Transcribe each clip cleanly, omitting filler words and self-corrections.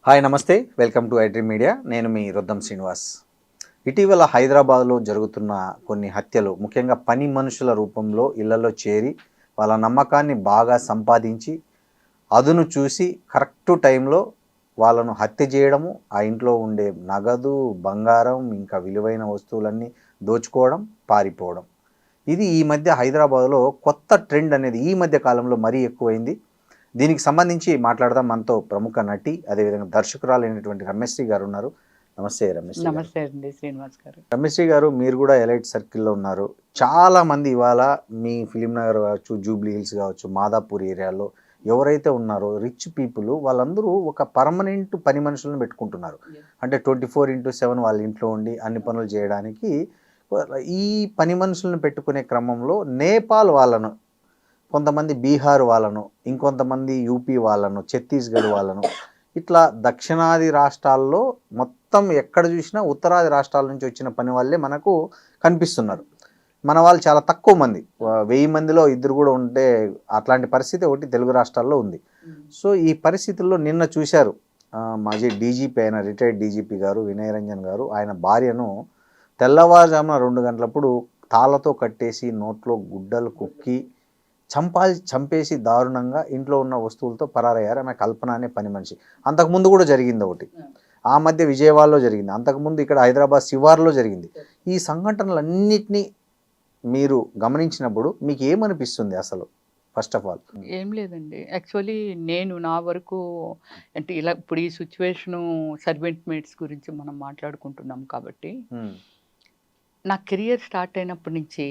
Hi నమస్తే, welcome to iDream media. నేను మీ రుద్దం శ్రీనివాస్. ఇటీవల హైదరాబాద్లో జరుగుతున్న కొన్ని హత్యలు, ముఖ్యంగా పని మనుషుల రూపంలో ఇళ్లలో చేరి వాళ్ళ నమ్మకాన్ని బాగా సంపాదించి అదును చూసి కరెక్ట్ టైంలో వాళ్ళను హత్య చేయడము, ఆ ఇంట్లో ఉండే నగదు, బంగారం, ఇంకా విలువైన వస్తువులన్నీ దోచుకోవడం, పారిపోవడం. ఇది ఈ మధ్య హైదరాబాద్లో కొత్త ట్రెండ్ అనేది ఈ మధ్య కాలంలో మరీ ఎక్కువైంది. దీనికి సంబంధించి మాట్లాడదాం. మనతో ప్రముఖ నటి, అదేవిధంగా దర్శకురాలైనటువంటి రమ్యశ్రీ గారు ఉన్నారు. నమస్తే రమ్యశ్రీ. నమస్తే అండి శ్రీనివాస్ గారు. రమ్యశ్రీ గారు, మీరు కూడా ఎలైట్ సర్కిల్లో ఉన్నారు. చాలామంది ఇవాళ మీ ఫిలిం నగర్ కావచ్చు, జూబ్లీ హిల్స్ కావచ్చు, మాదాపూర్ ఏరియాలో ఎవరైతే ఉన్నారో రిచ్ పీపుల్, వాళ్ళందరూ ఒక పర్మనెంట్ పని మనుషులను పెట్టుకుంటున్నారు. అంటే 24/7 వాళ్ళ ఇంట్లో ఉండి అన్ని పనులు చేయడానికి ఈ పని మనుషులను పెట్టుకునే క్రమంలో నేపాల్ వాళ్ళను, కొంతమంది బీహార్ వాళ్ళను, ఇంకొంతమంది యూపీ వాళ్ళను, ఛత్తీస్గఢ్ వాళ్ళను, ఇట్లా దక్షిణాది రాష్ట్రాల్లో మొత్తం ఎక్కడ చూసినా ఉత్తరాది రాష్ట్రాల నుంచి వచ్చిన పని వాళ్ళే మనకు కనిపిస్తున్నారు. మన వాళ్ళు చాలా తక్కువ మంది, 1000 మందిలో 2 కూడా ఉంటే అట్లాంటి పరిస్థితి ఒకటి తెలుగు రాష్ట్రాల్లో ఉంది. సో ఈ పరిస్థితుల్లో నిన్న చూశారు మాజీ డీజీపీ అయిన రిటైర్డ్ డీజీపీ గారు వినయ్ రంజన్ గారు ఆయన భార్యను తెల్లవారుజామున 2 గంటలప్పుడు తాళ్ళతో కట్టేసి నోట్లో గుడ్డలు కుక్కి చంపేసి దారుణంగా ఇంట్లో ఉన్న వస్తువులతో పరారయ్యారు. ఆమె కల్పన అనే పని మనిషి. అంతకుముందు కూడా జరిగింది ఒకటి, ఆ మధ్య విజయవాడలో జరిగింది, అంతకుముందు ఇక్కడ హైదరాబాద్ శివార్లో జరిగింది. ఈ సంఘటనలన్నిటినీ మీరు గమనించినప్పుడు మీకు ఏమనిపిస్తుంది అసలు? ఫస్ట్ ఆఫ్ ఆల్ ఏం లేదండి, యాక్చువల్లీ నేను నా వరకు అంటే ఇలా ఇప్పుడు ఈ సిచ్యువేషను సర్వెంట్ మేట్స్ గురించి మనం మాట్లాడుకుంటున్నాం కాబట్టి నా కెరియర్ స్టార్ట్ అయినప్పటి నుంచి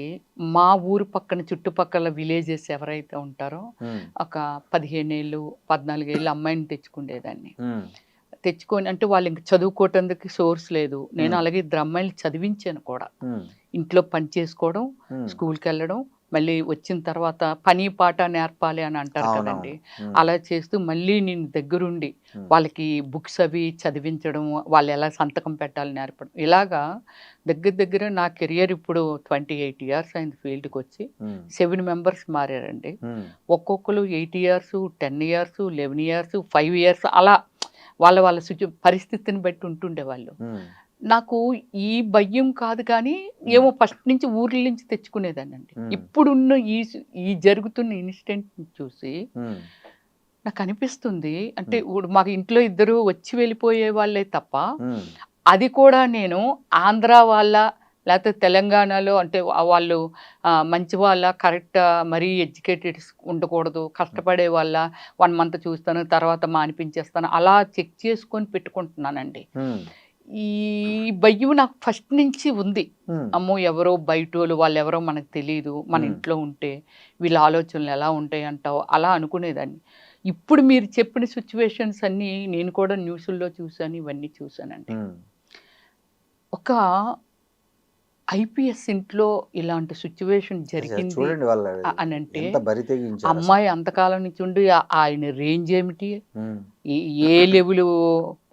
మా ఊరు పక్కన చుట్టుపక్కల విలేజెస్ ఎవరైతే ఉంటారో ఒక 15 ఏళ్ళు 14 ఏళ్ళు అమ్మాయిని తెచ్చుకునేదాన్ని. తెచ్చుకొని అంటే వాళ్ళు ఇంక చదువుకోవటానికి సోర్స్ లేదు. నేను అలాగే 2 అమ్మాయిలు చదివించాను కూడా. ఇంట్లో పని చేసుకోవడం, స్కూల్కి వెళ్ళడం, మళ్ళీ వచ్చిన తర్వాత పని పాట నేర్పాలి అని అంటారు కదండి. అలా చేస్తూ మళ్ళీ నేను దగ్గరుండి వాళ్ళకి బుక్స్ అవి చదివించడం, వాళ్ళు ఎలా సంతకం పెట్టాలి నేర్పడం, ఇలాగా దగ్గర నా కెరియర్ ఇప్పుడు 28 ఇయర్స్ అయింది. ఫీల్డ్కి వచ్చి 7 మెంబర్స్ మారారండి. ఒక్కొక్కరు 8 ఇయర్స్, 10 ఇయర్స్, 11 ఇయర్స్, 5 ఇయర్స్, అలా వాళ్ళ పరిస్థితిని బట్టి ఉంటుండేవాళ్ళు. నాకు ఈ భయం కాదు కానీ ఏమో ఫస్ట్ నుంచి ఊర్ల నుంచి తెచ్చుకునేదానండి. ఇప్పుడున్న ఈ జరుగుతున్న ఇన్సిడెంట్ చూసి నాకు అనిపిస్తుంది, అంటే ఇప్పుడు మాకు ఇంట్లో 2 వచ్చి వెళ్ళిపోయే వాళ్ళే తప్ప, అది కూడా నేను ఆంధ్ర వాళ్ళ లేకపోతే తెలంగాణలో అంటే వాళ్ళు మంచి వాళ్ళ, కరెక్ట్ మరీ ఎడ్యుకేటెడ్ ఉండకూడదు, కష్టపడే వాళ్ళ 1 మంత్ చూస్తాను తర్వాత మానిపించేస్తాను, అలా చెక్ చేసుకొని పెట్టుకుంటున్నానండి. ఈ భయం నాకు ఫస్ట్ నుంచి ఉంది. అమ్మో ఎవరో బయటోళ్ళు, వాళ్ళు ఎవరో మనకు తెలియదు, మన ఇంట్లో ఉంటే వీళ్ళ ఆలోచనలు ఎలా ఉంటాయి అంటావు, అలా అనుకునేదాన్ని. ఇప్పుడు మీరు చెప్పిన సిచ్యువేషన్స్ అన్నీ నేను కూడా న్యూస్లో చూశాను, ఇవన్నీ చూశానండి. ఒక ఐపీఎస్ ఇంట్లో ఇలాంటి సిచ్యువేషన్ జరిగింది అని అంటే, అమ్మాయి అంతకాలం నుంచి ఉండి ఆయన రేంజ్ ఏమిటి, ఏ లెవెల్,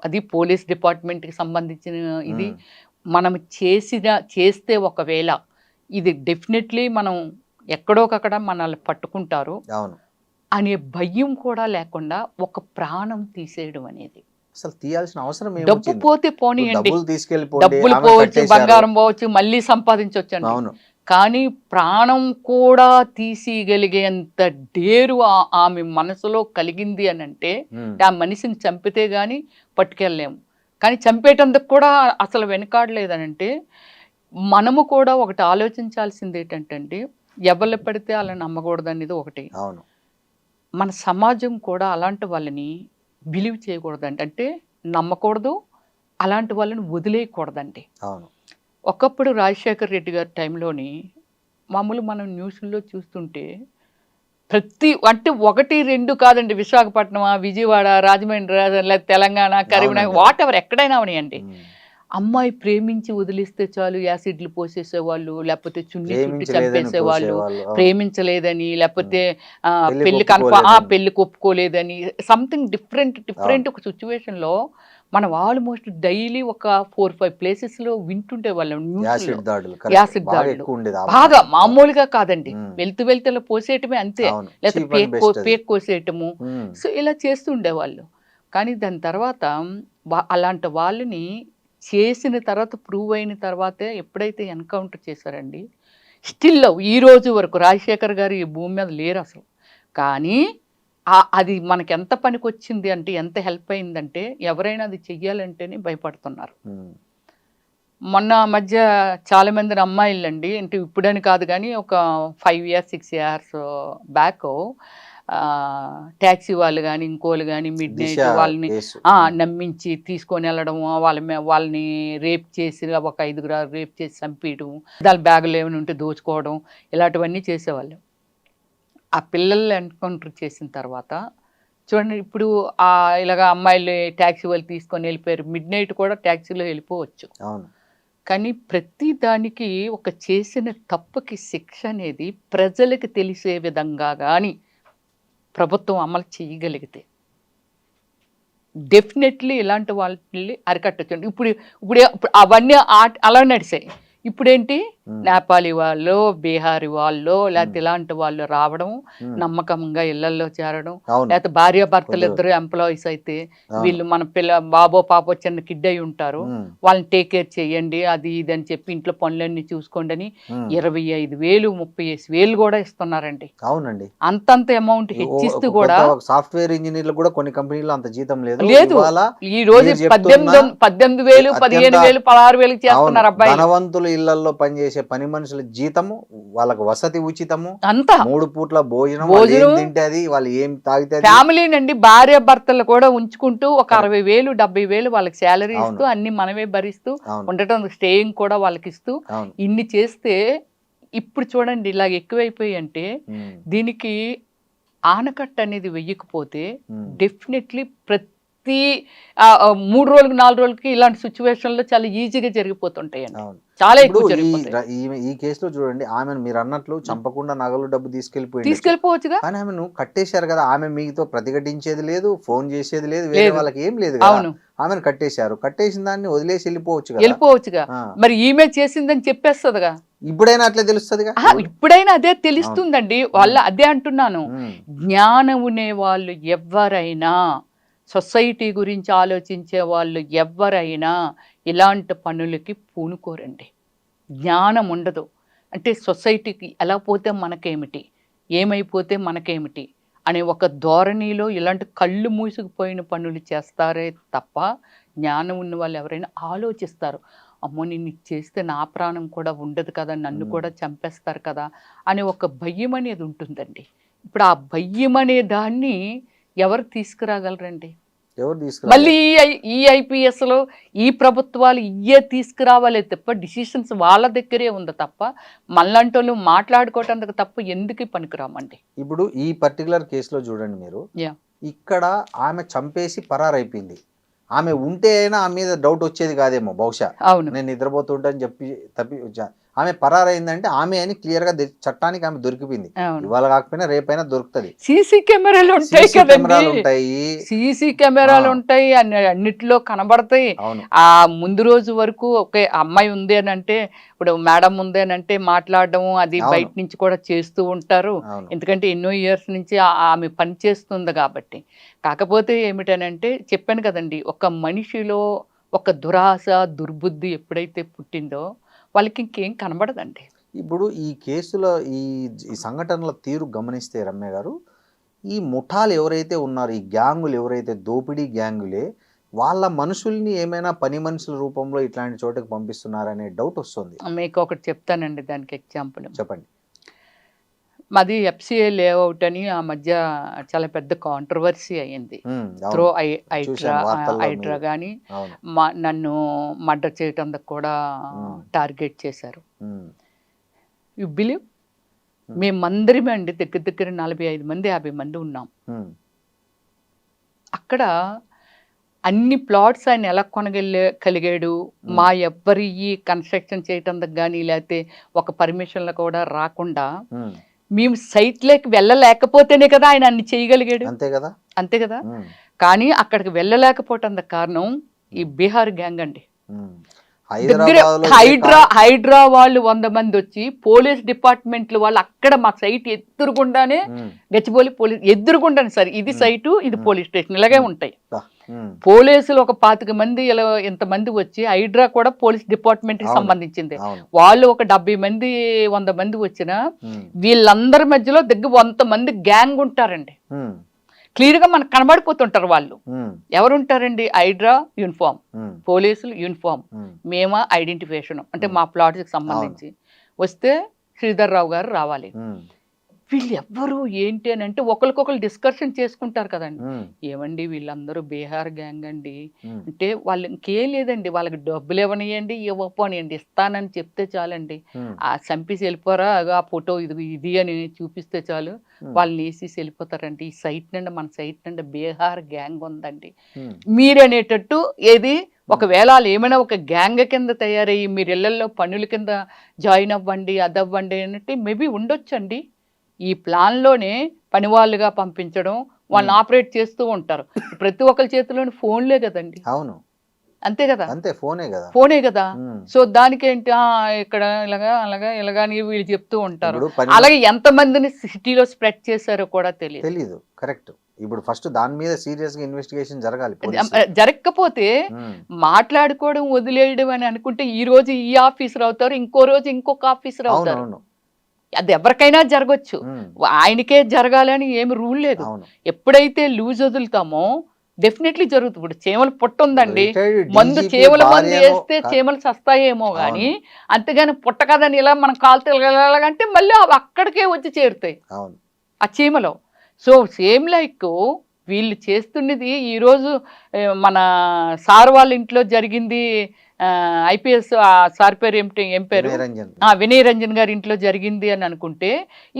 అది పోలీస్ డిపార్ట్మెంట్కి సంబంధించిన ఇది, మనం చేస్తే ఒకవేళ ఇది డెఫినెట్లీ మనం ఎక్కడోకక్కడ మనల్ని పట్టుకుంటారు అనే భయం కూడా లేకుండా ఒక ప్రాణం తీసేయడం అనేది అసలు తీయాల్సిన అవసరం, డబ్బు పోతే పోనీయండి, డబ్బులు పోవచ్చు, బంగారం పోవచ్చు, మళ్ళీ సంపాదించవచ్చు, కానీ ప్రాణం కూడా తీసిగలిగేంత డేరు ఆమె మనసులో కలిగింది అని అంటే, ఆ మనిషిని చంపితే గాని పట్టుకెళ్ళలేము, కానీ చంపేటందుకు కూడా అసలు వెనకాడలేదనంటే, మనము కూడా ఒకటి ఆలోచించాల్సింది ఏంటంటే, ఎవరు పడితే అలా నమ్మకూడదు అనేది ఒకటి. మన సమాజం కూడా అలాంటి వాళ్ళని బిలీవ్ చేయకూడదండి, అంటే నమ్మకూడదు, అలాంటి వాళ్ళని వదిలేయకూడదండి. ఒకప్పుడు రాజశేఖర్ రెడ్డి గారి టైంలోని మామూలు మనం న్యూస్లో చూస్తుంటే అంటే 1, 2 కాదండి, విశాఖపట్నం, విజయవాడ, రాజమండ్రి, లేదా తెలంగాణ, కరీంనగర్, వాట్ ఎవర్ ఎక్కడైనా ఉన్నాయండి. అమ్మాయి ప్రేమించి వదిలిస్తే చాలు యాసిడ్లు పోసేసేవాళ్ళు, లేకపోతే చున్ని చుట్టి చంపేసేవాళ్ళు, ప్రేమించలేదని, లేకపోతే పెళ్లికి ఒప్పుకోలేదని, సంథింగ్ డిఫరెంట్ ఒక సిచ్యువేషన్లో మనం ఆల్మోస్ట్ డైలీ ఒక 4-5 ప్లేసెస్లో వింటుంటే వాళ్ళం న్యూస్లో యాసిడ్ దాడులు బాగా మామూలుగా కాదండి, వెళ్తూ పోసేయటమే అంతే, లేకపోతే పేక్ కోసేయటము, సో ఇలా చేస్తూ ఉండేవాళ్ళు. కానీ దాని తర్వాత అలాంటి వాళ్ళని చేసిన తర్వాత ప్రూవ్ అయిన తర్వాతే ఎప్పుడైతే ఎన్కౌంటర్ చేశారండి, స్టిల్ ఈ రోజు వరకు రాజశేఖర్ గారు ఈ భూమి మీద లేరు అసలు. కానీ అది మనకి ఎంత పనికి వచ్చింది అంటే, ఎంత హెల్ప్ అయిందంటే, ఎవరైనా అది చెయ్యాలంటేనే భయపడుతున్నారు. మొన్న మధ్య చాలా మంది అమ్మాయిలండి, అంటే ఇప్పుడని కాదు కానీ ఒక 5 years 6 years బ్యాక్ ట్యాక్సీ వాళ్ళు కానీ ఇంకోళ్ళు కానీ మిడ్ నైట్ వాళ్ళని నమ్మించి తీసుకొని వెళ్ళడం, వాళ్ళని రేప్ చేసి ఒక 5 రేప్ చేసి చంపేయడం, వాళ్ళ బ్యాగులు ఏమైనా ఉంటే దోచుకోవడం, ఇలాంటివన్నీ చేసేవాళ్ళు. ఆ పిల్లల్ని ఎన్కౌంటర్ చేసిన తర్వాత చూడండి, ఇప్పుడు ఇలాగ అమ్మాయిలు ట్యాక్సీ వాళ్ళు తీసుకొని వెళ్ళిపోయారు, మిడ్ నైట్ కూడా ట్యాక్సీలో వెళ్ళిపోవచ్చు. కానీ ప్రతి దానికి ఒక చేసిన తప్పుకి శిక్ష అనేది ప్రజలకు తెలిసే విధంగా కానీ ప్రభుత్వం అమలు చేయగలిగితే డెఫినెట్లీ ఇలాంటి వాళ్ళని అరికట్టచ్చు. ఇప్పుడు అవన్నీ అలా నడిచాయి. ఇప్పుడేంటి, నేపాలీ వాళ్ళు, బీహారీ వాళ్ళు, లేకపోతే ఇలాంటి వాళ్ళు రావడం, నమ్మకంగా ఇళ్లలో చేరడం, లేకపోతే భార్యాభర్తలు ఇద్దరు ఎంప్లాయీస్ అయితే వీళ్ళు మన బాబో పాపో చిన్న కిడ్ అయి ఉంటారు, వాళ్ళని టేక్ కేర్ చేయండి అది ఇది అని చెప్పి ఇంట్లో పనులన్నీ చూసుకోండి అని 25,000 30,000 కూడా ఇస్తున్నారండి. అవునండి, అంతంత అమౌంట్ హెచ్చిస్తూ కూడా. సాఫ్ట్వేర్ ఇంజనీర్లు కూడా కొన్ని కంపెనీలో అంత జీతం లేదు. ఈ రోజు 18,000 15,000 15,000 16,000 చేస్తున్నారు అబ్బాయి. ధనవంతులు ఇళ్లలో పనిచేసే పని మనుషుల జీతము, వాళ్ళకు వసతి ఉచితము, అంతా 3 పూట్ల భోజనం తింటే అది, వాళ్ళు ఏం తాగితే ఫ్యామిలీ నుండి భార్య భర్తలు కూడా ఉంచుకుంటూ ఒక 60,000 70,000 వాళ్ళకి శాలరీ ఇస్తూ అన్ని మనమే భరిస్తూ ఉండటం, స్టేయింగ్ కూడా వాళ్ళకి ఇస్తూ ఇన్ని చేస్తే ఇప్పుడు చూడండి ఇలా ఎక్కువైపోయి. అంటే దీనికి ఆనకట్ట అనేది వెయ్యకపోతే డెఫినెట్లీ ప్రతి 3 రోజులకు 4 రోజులకి ఇలాంటి సిచ్యువేషన్ లో చాలా ఈజీగా జరిగిపోతుంటాయండి, చాలా ఎక్కువ జరిగిపోతాయి. ఈ కేసులో చూడండి, ఆమెను మీరు అన్నట్లు చంపకుండా నగలు డబ్బు తీసుకెళ్ళిపోవచ్చుగా, కానీ ఆమెను కట్టేశారు కదా. ఆమె మీతో ప్రతిఘటించేది లేదు, ఫోన్ చేసేది లేదు, వేరే వాళ్ళకి ఏం లేదు. ఆమెను కట్టేశారు, కట్టేసిన దాన్ని వదిలేసి వెళ్ళిపోవచ్చుగా. మరి ఈమె చేసిందని చెప్పేస్తుందిగా, ఇప్పుడైనా అట్లే తెలుస్తుందిగా. ఇప్పుడైనా అదే తెలుస్తుందండి. వాళ్ళ అదే అంటున్నాను, జ్ఞానం ఉండే వాళ్ళు ఎవరైనా, సొసైటీ గురించి ఆలోచించే వాళ్ళు ఎవరైనా ఇలాంటి పనులకి పూనుకోరండి. జ్ఞానం ఉండదు అంటే సొసైటీకి ఎలా పోతే మనకేమిటి, ఏమైపోతే మనకేమిటి అనే ఒక ధోరణిలో ఇలాంటి కళ్ళు మూసుకుపోయిన పనులు చేస్తారే తప్ప, జ్ఞానం ఉన్న వాళ్ళు ఎవరైనా ఆలోచిస్తారు, అమ్మో నేను చేస్తే నా ప్రాణం కూడా ఉండదు కదా, నన్ను కూడా చంపేస్తారు కదా అనే ఒక భయం అనేది ఉంటుందండి. ఇప్పుడు ఆ భయం అనే దాన్ని ఎవరు తీసుకురాగలరండి? మళ్ళీ ఈ ఐపీఎస్లో ఈ ప్రభుత్వాలు ఇవే తీసుకురావాలి తప్ప, డిసిషన్స్ వాళ్ళ దగ్గరే ఉంది తప్ప, మళ్ళంటి వాళ్ళు మాట్లాడుకోవటానికి తప్ప ఎందుకు పనికిరామండి. ఇప్పుడు ఈ పర్టికులర్ కేసులో చూడండి మీరు, ఇక్కడ ఆమె చంపేసి పరారైపోయింది. ఆమె ఉంటే అయినా ఆమె మీద డౌట్ వచ్చేది కాదేమో బహుశా, నేను నిద్రపోతుంటా అని చెప్పి ఆమె పరారైందంటే ఆమె అని క్లియర్ గా చట్టానికి ఆమె దొరికిపోయింది. ఇవాళ కాకపోయినా రేపైనా దొరుకుతుంది. సీసీ కెమెరాలు ఉంటాయి, సీసీ కెమెరాలు ఉంటాయి, అన్నిట్లో కనబడతాయి. ఆ ముందు రోజు వరకు ఒక అమ్మాయి ఉంది అని అంటే, ఇప్పుడు మేడం ఉంది అని అంటే మాట్లాడడం అది బయట నుంచి కూడా చేస్తూ ఉంటారు, ఎందుకంటే ఎన్నో ఇయర్స్ నుంచి ఆమె పని చేస్తుంది కాబట్టి. కాకపోతే ఏమిటనంటే చెప్పాను కదండి, ఒక మనిషిలో ఒక దురాశ దుర్బుద్ధి ఎప్పుడైతే పుట్టిందో వాళ్ళకి ఇంకేం కనబడదండి. ఇప్పుడు ఈ కేసులో ఈ సంఘటనల తీరు గమనిస్తే రమ్య గారు, ఈ ముఠాలు ఎవరైతే ఉన్నారో, ఈ గ్యాంగులు ఎవరైతే దోపిడీ గ్యాంగులే, వాళ్ళ మనుషుల్ని ఏమైనా పని మనుషుల రూపంలో ఇట్లాంటి చోటకి పంపిస్తున్నారనే డౌట్ వస్తుంది. మీకు ఒకటి చెప్తానండి దానికి ఎగ్జాంపుల్. చెప్పండి. మాది FCA లేఅవుట్ అని ఆ మధ్య చాలా పెద్ద కాంట్రవర్సీ అయ్యింది. త్రో హైడ్రా కానీ నన్ను మర్డర్ చేయటం కూడా టార్గెట్ చేశారు. యు బిలీవ్, మేమందరమే అండి దగ్గర 45 మంది 50 మంది ఉన్నాం. అక్కడ అన్ని ప్లాట్స్ ఆయన ఎలా కొనగలిగాడు, మా ఎవ్వరి కన్స్ట్రక్షన్ చేయటం కానీ లేకపోతే ఒక పర్మిషన్లు కూడా రాకుండా మేము సైట్లోకి వెళ్ళలేకపోతేనే కదా ఆయన అన్ని చేయగలిగాడు. అంతే కదా. కానీ అక్కడికి వెళ్ళలేకపోవటం కారణం ఈ బీహార్ గ్యాంగ్ అండి. హైడ్రా వాళ్ళు 100 మంది వచ్చి పోలీస్ డిపార్ట్మెంట్లు వాళ్ళు అక్కడ మా సైట్ ఎదురుగుండానే, గచ్చిబౌలి పోలీస్ ఎదురుగుండానే, సార్ ఇది సైటు ఇది పోలీస్ స్టేషన్ ఇలాగే ఉంటాయి. పోలీసులు ఒక 25 మంది ఇలా ఇంతమంది వచ్చి హైడ్రా కూడా పోలీస్ డిపార్ట్మెంట్ కి సంబంధించింది. అవును. వాళ్ళు ఒక 70 మంది 100 మంది వచ్చినా వీళ్ళందరి మధ్యలో దగ్గర 100 మంది గ్యాంగ్ ఉంటారండి. క్లియర్ గా మనకు కనబడిపోతుంటారు వాళ్ళు. ఎవరుంటారండి? హైడ్రా యూనిఫామ్, పోలీసులు యూనిఫామ్, మేమా ఐడెంటిఫికేషన్ అంటే మా ప్లాట్స్ కి సంబంధించి వస్తే శ్రీధర్ రావు గారు రావాలి. వీళ్ళు ఎవ్వరు ఏంటి అని అంటే ఒకరికొకరు డిస్కషన్ చేసుకుంటారు కదండి. ఏమండి వీళ్ళందరూ బీహార్ గ్యాంగ్ అండి అంటే వాళ్ళు ఇంకేం లేదండి, వాళ్ళకి డబ్బులు ఇవ్వనియండి ఇవ్వపోనియండి, ఇస్తానని చెప్తే చాలండి. ఆ చంపేసి వెళ్ళిపోరా ఆ ఫోటో ఇది అని చూపిస్తే చాలు వాళ్ళని వేసేసి వెళ్ళిపోతారండి. ఈ సైట్ నుండి మన సైట్ నుండి బీహార్ గ్యాంగ్ ఉందండి మీరు అనేటట్టు. ఏది ఒకవేళ వాళ్ళు ఏమైనా ఒక గ్యాంగ్ కింద తయారయ్యి మీరు ఇళ్లలో పనుల కింద జాయిన్ అవ్వండి అదవ్వండి అన్నట్టు మేబీ ఉండొచ్చండి. ఈ ప్లాన్లోనే పని వాళ్ళుగా పంపించడం, వాళ్ళని ఆపరేట్ చేస్తూ ఉంటారు. ప్రతి ఒక్కరి చేతిలోని ఫోన్లే కదండి. అవును, అంతే కదా, అంతే, ఫోనే కదా. సో దానికి ఏంటి ఇక్కడ ఇలాగా అలాగా ఇలాగా అని వీళ్ళు చెప్తూ ఉంటారు. అలాగే ఎంతమందిని సిటీలో స్ప్రెడ్ చేశారో కూడా తెలియదు. కరెక్ట్. ఇప్పుడు ఫస్ట్ దాని మీద సీరియస్ గా ఇన్వెస్టిగేషన్ జరగాలి. జరగకపోతే మాట్లాడుకోవడం వదిలేయడం అని అనుకుంటే ఈ రోజు ఈ ఆఫీసర్ అవుతారు, ఇంకో రోజు ఇంకొక ఆఫీసర్ అవుతారు. అది ఎవరికైనా జరగచ్చు, ఆయనకే జరగాలని ఏమి రూల్ లేదు. ఎప్పుడైతే లూజ్ వదులుతామో డెఫినెట్లీ జరుగుతుంది. ఇప్పుడు చీమలు పుట్ట ఉందండి, మందు చీమల మందు వేస్తే చీమలు చస్తాయేమో కానీ అంతేగాని పుట్ట కదని ఇలా మనం కాలుతో వెళ్ళాలంటే మళ్ళీ అవి అక్కడికే వచ్చి చేరుతాయి ఆ చీమలో. సో సేమ్ లైక్ వీళ్ళు చేస్తున్నది ఈరోజు మన సార్ వాళ్ళ ఇంట్లో జరిగింది. ఐపీఎస్ సార్ పేరు ఏం పేరు, వినయ్ రంజన్ గారి ఇంట్లో జరిగింది అని అనుకుంటే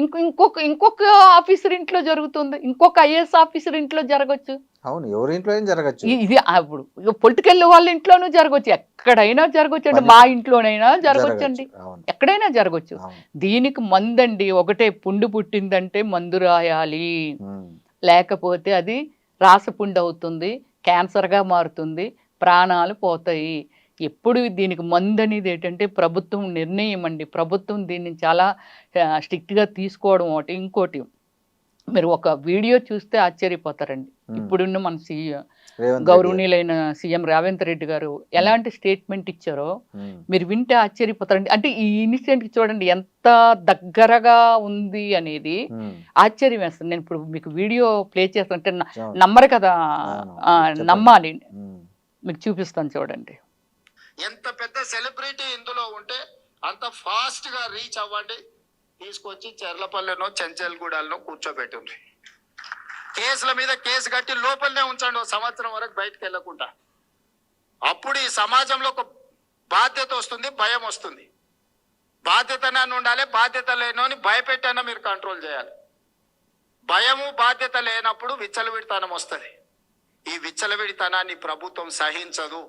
ఇంకొక ఆఫీసర్ ఇంట్లో జరుగుతుంది, ఇంకొక ఐఏఎస్ ఆఫీసర్ ఇంట్లో జరగచ్చు. అవును, ఎవరి ఇంట్లో జరగచ్చు. ఇది ఇప్పుడు పొలిటికల్ వాళ్ళ ఇంట్లోనూ జరగచ్చు, ఎక్కడైనా జరగచ్చు అండి. మా ఇంట్లోనైనా జరగచ్చు అండి, ఎక్కడైనా జరగచ్చు. దీనికి మందండి ఒకటే, పుండు పుట్టిందంటే మందు రాయాలి, లేకపోతే అది రాసపుండు అవుతుంది, క్యాన్సర్గా మారుతుంది, ప్రాణాలు పోతాయి. ఎప్పుడు దీనికి మందు అనేది ఏంటంటే ప్రభుత్వం నిర్ణయం అండి. ప్రభుత్వం దీన్ని చాలా స్ట్రిక్ట్గా తీసుకోవడం ఒకటి. ఇంకోటి మీరు ఒక వీడియో చూస్తే ఆశ్చర్యపోతారండి. ఇప్పుడున్న మన గౌరవనీయులైన సీఎం రేవంత్ రెడ్డి గారు ఎలాంటి స్టేట్మెంట్ ఇచ్చారో మీరు వింటే ఆశ్చర్యపోతారండి. అంటే ఈ ఇన్సిడెంట్ చూడండి ఎంత దగ్గరగా ఉంది అనేది ఆశ్చర్యం వేస్తుంది. నేను ఇప్పుడు మీకు వీడియో ప్లే చేస్తానంటే నమ్మరు కదా, నమ్మాలి. మీకు చూపిస్తాను చూడండి. ఎంత పెద్ద సెలబ్రిటీ ఇందులో ఉంటే అంత ఫాస్ట్ గా రీచ్ అవ్వండి, తీసుకొచ్చి చెర్లపల్లెనో చెంచల్గూడలో కూర్చోబెట్టిండ్రి. కేసుల మీద కేసు కట్టి లోపలనే ఉంచండి 1 సంవత్సరం వరకు బయటకు వెళ్ళకుండా. అప్పుడు ఈ సమాజంలో ఒక బాధ్యత వస్తుంది, భయం వస్తుంది. బాధ్యతనని ఉండాలి, బాధ్యత లేనోని భయపెట్టైనా మీరు కంట్రోల్ చేయాలి. భయము బాధ్యత లేనప్పుడు విచ్చలవిడితనం వస్తుంది. ఈ విచ్చలవిడితనాన్ని ప్రభుత్వం సహించదు.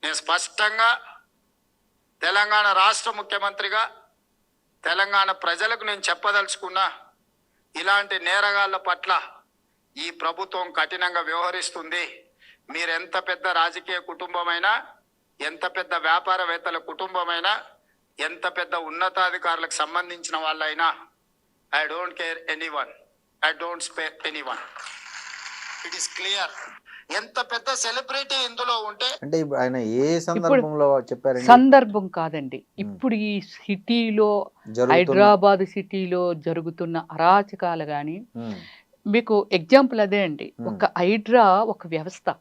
నేను స్పష్టంగా తెలంగాణ రాష్ట్ర ముఖ్యమంత్రిగా తెలంగాణ ప్రజలకు నేను చెప్పదలుచుకున్నా, ఇలాంటి నేరగాళ్ల పట్ల ఈ ప్రభుత్వం కఠినంగా వ్యవహరిస్తుంది. మీరెంత పెద్ద రాజకీయ కుటుంబమైనా, ఎంత పెద్ద వ్యాపారవేత్తల కుటుంబమైనా, ఎంత పెద్ద ఉన్నతాధికారులకు సంబంధించిన వాళ్ళైనా, I don't care anyone, I don't spare anyone. It is clear. ఎంత పెద్ద సెలబ్రిటీ ఇందులో ఉంటే అంటే ఆయన ఏ సందర్భంలో చెప్పారు? సందర్భం కాదండి, ఇప్పుడు ఈ సిటీలో హైదరాబాద్ సిటీలో జరుగుతున్న అరాచకాలు కానీ మీకు ఎగ్జాంపుల్ అదే అండి. ఒక హైడ్రా ఒక వ్యవస్థ,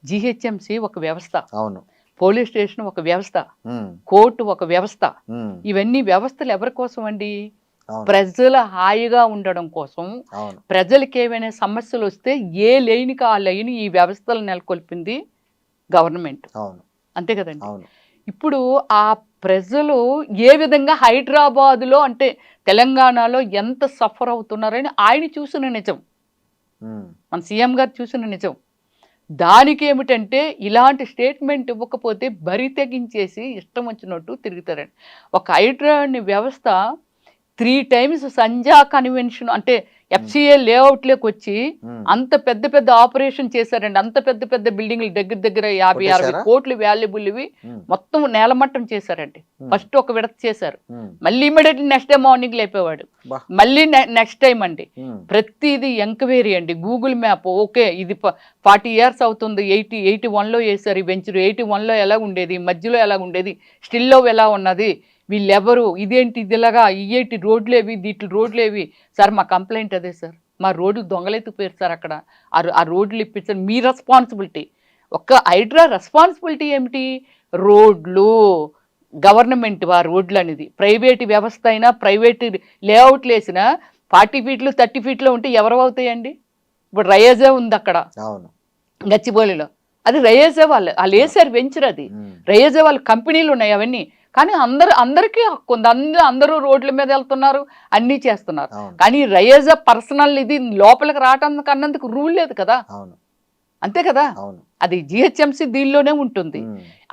జిహెచ్ఎంసి ఒక వ్యవస్థ, పోలీస్ స్టేషన్ ఒక వ్యవస్థ, కోర్టు ఒక వ్యవస్థ. ఇవన్నీ వ్యవస్థలు ఎవరి కోసం అండి? ప్రజల హాయిగా ఉండడం కోసం. ప్రజలకి ఏమైనా సమస్యలు వస్తే ఏ లైన్కి ఆ లైన్ ఈ వ్యవస్థలు నెలకొల్పింది గవర్నమెంట్, అంతే కదండి. ఇప్పుడు ఆ ప్రజలు ఏ విధంగా హైదరాబాదులో అంటే తెలంగాణలో ఎంత సఫర్ అవుతున్నారని ఆయన చూసిన నిజం, మన సీఎం గారు చూసిన నిజం. దానికి ఏమిటంటే ఇలాంటి స్టేట్మెంట్ ఇవ్వకపోతే బరి తెగించేసి ఇష్టం వచ్చినట్టు తిరుగుతారండి. ఒక హైడ్రా వ్యవస్థ 3 times సంజా కన్వెన్షన్ అంటే FCA లేఅవుట్లోకి వచ్చి అంత పెద్ద పెద్ద ఆపరేషన్ చేశారండి. అంత పెద్ద పెద్ద బిల్డింగ్లు దగ్గర దగ్గర 50-60 కోట్లు వాల్యుబుల్ ఇవి మొత్తం నేలమట్టం చేశారండి. ఫస్ట్ ఒక విడత చేశారు, మళ్ళీ ఇమీడియట్లీ నెక్స్ట్ డే మార్నింగ్ లేపేవాడు, మళ్ళీ నెక్స్ట్ టైం అండి. ప్రతిదీ ఎంక్వైరీ అండి. గూగుల్ మ్యాప్ ఓకే ఇది 40 years అవుతుంది, 81లో వేశారు ఈ వెంచర్, 81లో ఎలా ఉండేది, మధ్యలో ఎలా ఉండేది, స్టిల్లో ఎలా ఉన్నది, వీళ్ళెవరు, ఇదేంటి ఇది ఇలాగా, ఇయేంటి రోడ్లేవి, దీంట్లో రోడ్లేవి సార్. మా కంప్లైంట్ అదే సార్, మా రోడ్లు దొంగలెత్తుకుపోయారు సార్ అక్కడ, ఆ రోడ్లు ఇప్పించారు, మీ రెస్పాన్సిబిలిటీ. ఒక్క హైడ్రా రెస్పాన్సిబిలిటీ ఏమిటి? రోడ్లు గవర్నమెంట్ ఆ రోడ్లు అనేది. ప్రైవేట్ వ్యవస్థ అయినా ప్రైవేట్ లేఅవుట్లు వేసినా 40 feet 30 feet ఉంటే ఎవరు అవుతాయండి? ఇప్పుడు రయేజే ఉంది అక్కడ గచ్చిబౌలిలో, అది రయేజే వాళ్ళు వేసారు వెంచర్, అది రయేజే వాళ్ళ కంపెనీలు ఉన్నాయి అవన్నీ. కానీ అందరికీ హక్కు ఉంది, అందరూ రోడ్ల మీద వెళ్తున్నారు, అన్నీ చేస్తున్నారు. కానీ రయేజా పర్సనల్ ఇది లోపలికి రావడానికి అన్నందుకు రూల్ లేదు కదా, అంతే కదా. అది GHMC దీనిలోనే ఉంటుంది.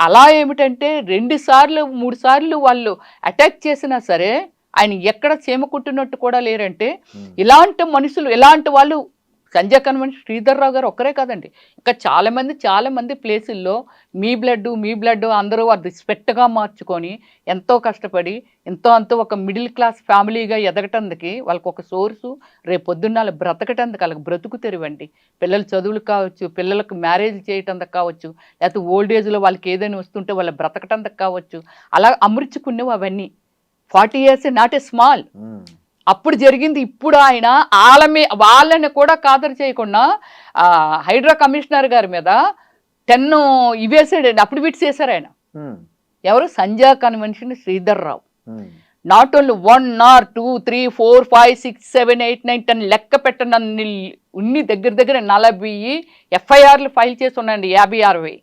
అలా ఏమిటంటే 2 సార్లు 3 సార్లు వాళ్ళు అటాక్ చేసినా సరే ఆయన ఎక్కడ చీమ కుట్టినట్టు కూడా లేరంటే, ఇలాంటి మనుషులు, ఇలాంటి వాళ్ళు సంజయ్ కన్వెన్షన్ శ్రీధర్ రావు గారు ఒక్కరే కాదండి, ఇంకా చాలా మంది ప్లేసుల్లో మీ బ్లడ్ అందరూ అది స్పెట్గా మార్చుకొని ఎంతో కష్టపడి అంతో ఒక మిడిల్ క్లాస్ ఫ్యామిలీగా ఎదగటానికి వాళ్ళకి ఒక సోర్సు, రేపు పొద్దున్న బ్రతకటానికి వాళ్ళకి బ్రతుకు తెరివండి. పిల్లల చదువులు కావచ్చు, పిల్లలకు మ్యారేజ్ చేయటానికి కావచ్చు, లేకపోతే ఓల్డ్ ఏజ్లో వాళ్ళకి ఏదైనా వస్తుంటే వాళ్ళ బ్రతకటానికి కావచ్చు, అలా అమర్చుకునేవి అవన్నీ. 40 years నాట్ ఏ స్మాల్. అప్పుడు జరిగింది. ఇప్పుడు ఆయన వాళ్ళని కూడా ఖాతరు చేయకుండా హైడ్రా కమిషనర్ గారి మీద 10 ఇవేసాడండి, అప్పుడు బిట్స్ వేశారు ఆయన. ఎవరు? Sanjay convention Sridhar Rao. Not only 1 or 2 3 4 5 6 7 8 9 10 లెక్క పెట్టనన్ని ఉన్ని దగ్గర 40 FIRలు ఫైల్ చేసి ఉన్నాయండి, 50-60.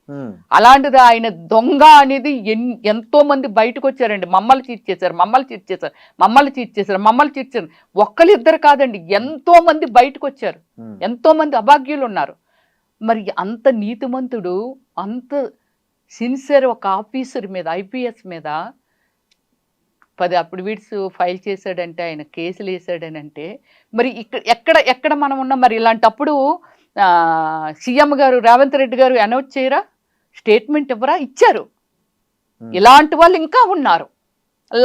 అలాంటిది ఆయన దొంగ అనేది ఎంతో మంది బయటకు వచ్చారండి. మమ్మల్ని చీట్ చేశారు. ఒక్కరిద్దరు కాదండి, ఎంతో మంది బయటకు వచ్చారు, ఎంతో మంది అభాగ్యులు ఉన్నారు. మరి అంత నీతిమంతుడు, అంత సిన్సియర్ ఒక ఆఫీసర్ మీద, IPS మీద 10 అఫిడవిట్స్ ఫైల్ చేశాడంటే, ఆయన కేసులు వేసాడనంటే, మరి ఎక్కడ మనం ఉన్నాం? మరి ఇలాంటప్పుడు సీఎం గారు రేవంత్ రెడ్డి గారు అనౌన్స్ చేయరా, స్టేట్మెంట్ ఇవ్వరా? ఇచ్చారు. ఇలాంటి వాళ్ళు ఇంకా ఉన్నారు,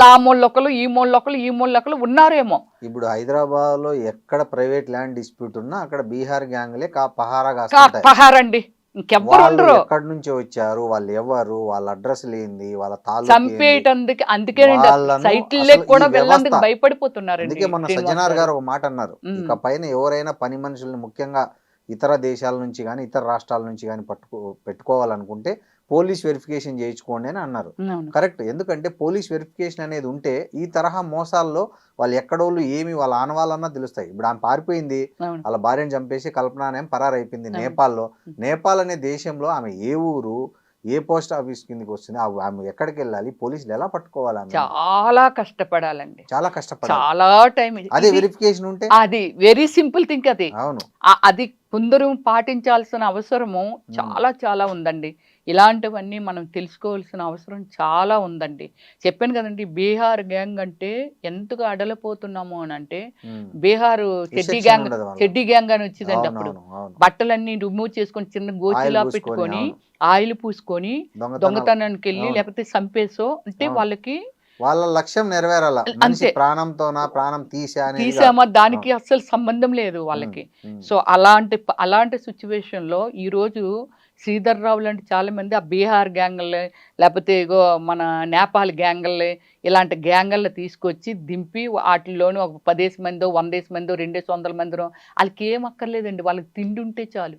ఆ మూలొకలు ఈ మూలొకలు ఉన్నారేమో. ఇప్పుడు హైదరాబాద్ లో ఎక్కడ ప్రైవేట్ ల్యాండ్ డిస్ప్యూట్ ఉన్నా అక్కడ బీహార్ గ్యాంగ్లే పహారండి, ఇంకెవ్వరు ఉండరు. ఎక్కడి నుంచి వచ్చారు వాళ్ళు, ఎవరు, వాళ్ళ అడ్రస్ లేనిది, వాళ్ళ చంపేయటానికి, అందుకే సైట్లే కూడా వెళ్ళేందుకు భయపడిపోతున్నారు. అందుకే మన సజ్జనార్ గారు ఒక మాట అన్నారు, ఇక పైన ఎవరైనా పని మనుషుల్ని ముఖ్యంగా ఇతర దేశాల నుంచి కానీ ఇతర రాష్ట్రాల నుంచి కానీ పెట్టుకోవాలనుకుంటే పోలీస్ వెరిఫికేషన్ చేయించుకోండి అని అన్నారు. కరెక్ట్. ఎందుకంటే పోలీస్ వెరిఫికేషన్ అనేది ఉంటే ఈ తరహా మోసాల్లో వాళ్ళు ఎక్కడోళ్ళు ఏమి వాళ్ళ ఆనవాళ్ళన్నా తెలుస్తాయి. ఇప్పుడు ఆమె పారిపోయింది, వాళ్ళ భార్యను చంపేసి కల్పన అనే పరారైపోయింది నేపాల్లో. నేపాల్ అనే దేశంలో ఆమె ఏ ఊరు, ఏ పోస్ట్ ఆఫీస్ కిందకి వస్తుంది, ఆమె ఎక్కడికి వెళ్ళాలి, పోలీసులు ఎలా పట్టుకోవాలి? చాలా కష్టపడాలండి, చాలా కష్టపడాలి, చాలా టైం. అదే వెరిఫికేషన్ ఉంటే అది వెరీ సింపుల్ థింక్. అది కొందరు పాటించాల్సిన అవసరము చాలా ఉందండి. ఇలాంటివన్నీ మనం తెలుసుకోవాల్సిన అవసరం చాలా ఉందండి. చెప్పాను కదండి, బీహార్ గ్యాంగ్ అంటే ఎంతగా అడలిపోతున్నాము అని అంటే, బీహార్ చెడ్డీ గ్యాంగ్ అని వచ్చిందండి. అప్పుడు బట్టలన్నీ రిమూవ్ చేసుకొని చిన్న గోచిలా పెట్టుకొని ఆయిల్ పూసుకొని దొంగతనానికి వెళ్ళి లేకపోతే చంపేసో అంటే వాళ్ళకి వాళ్ళ లక్ష్యం నెరవేరాల, అంతే. ప్రాణం తీసామా దానికి అస్సలు సంబంధం లేదు వాళ్ళకి. సో అలాంటి సిచ్యువేషన్ లో ఈ రోజు శ్రీధర్ రావు లాంటి చాలా మంది ఆ బీహార్ గ్యాంగుల్ని లేకపోతే ఇగో మన నేపాల్ గ్యాంగుల్ని ఇలాంటి గ్యాంగుల్ని తీసుకొచ్చి దింపి వాటిల్లోనూ ఒక 10 మందో 100 మందో 200 మందో వాళ్ళకి ఏం అక్కర్లేదండి, వాళ్ళకి తిండి ఉంటే చాలు.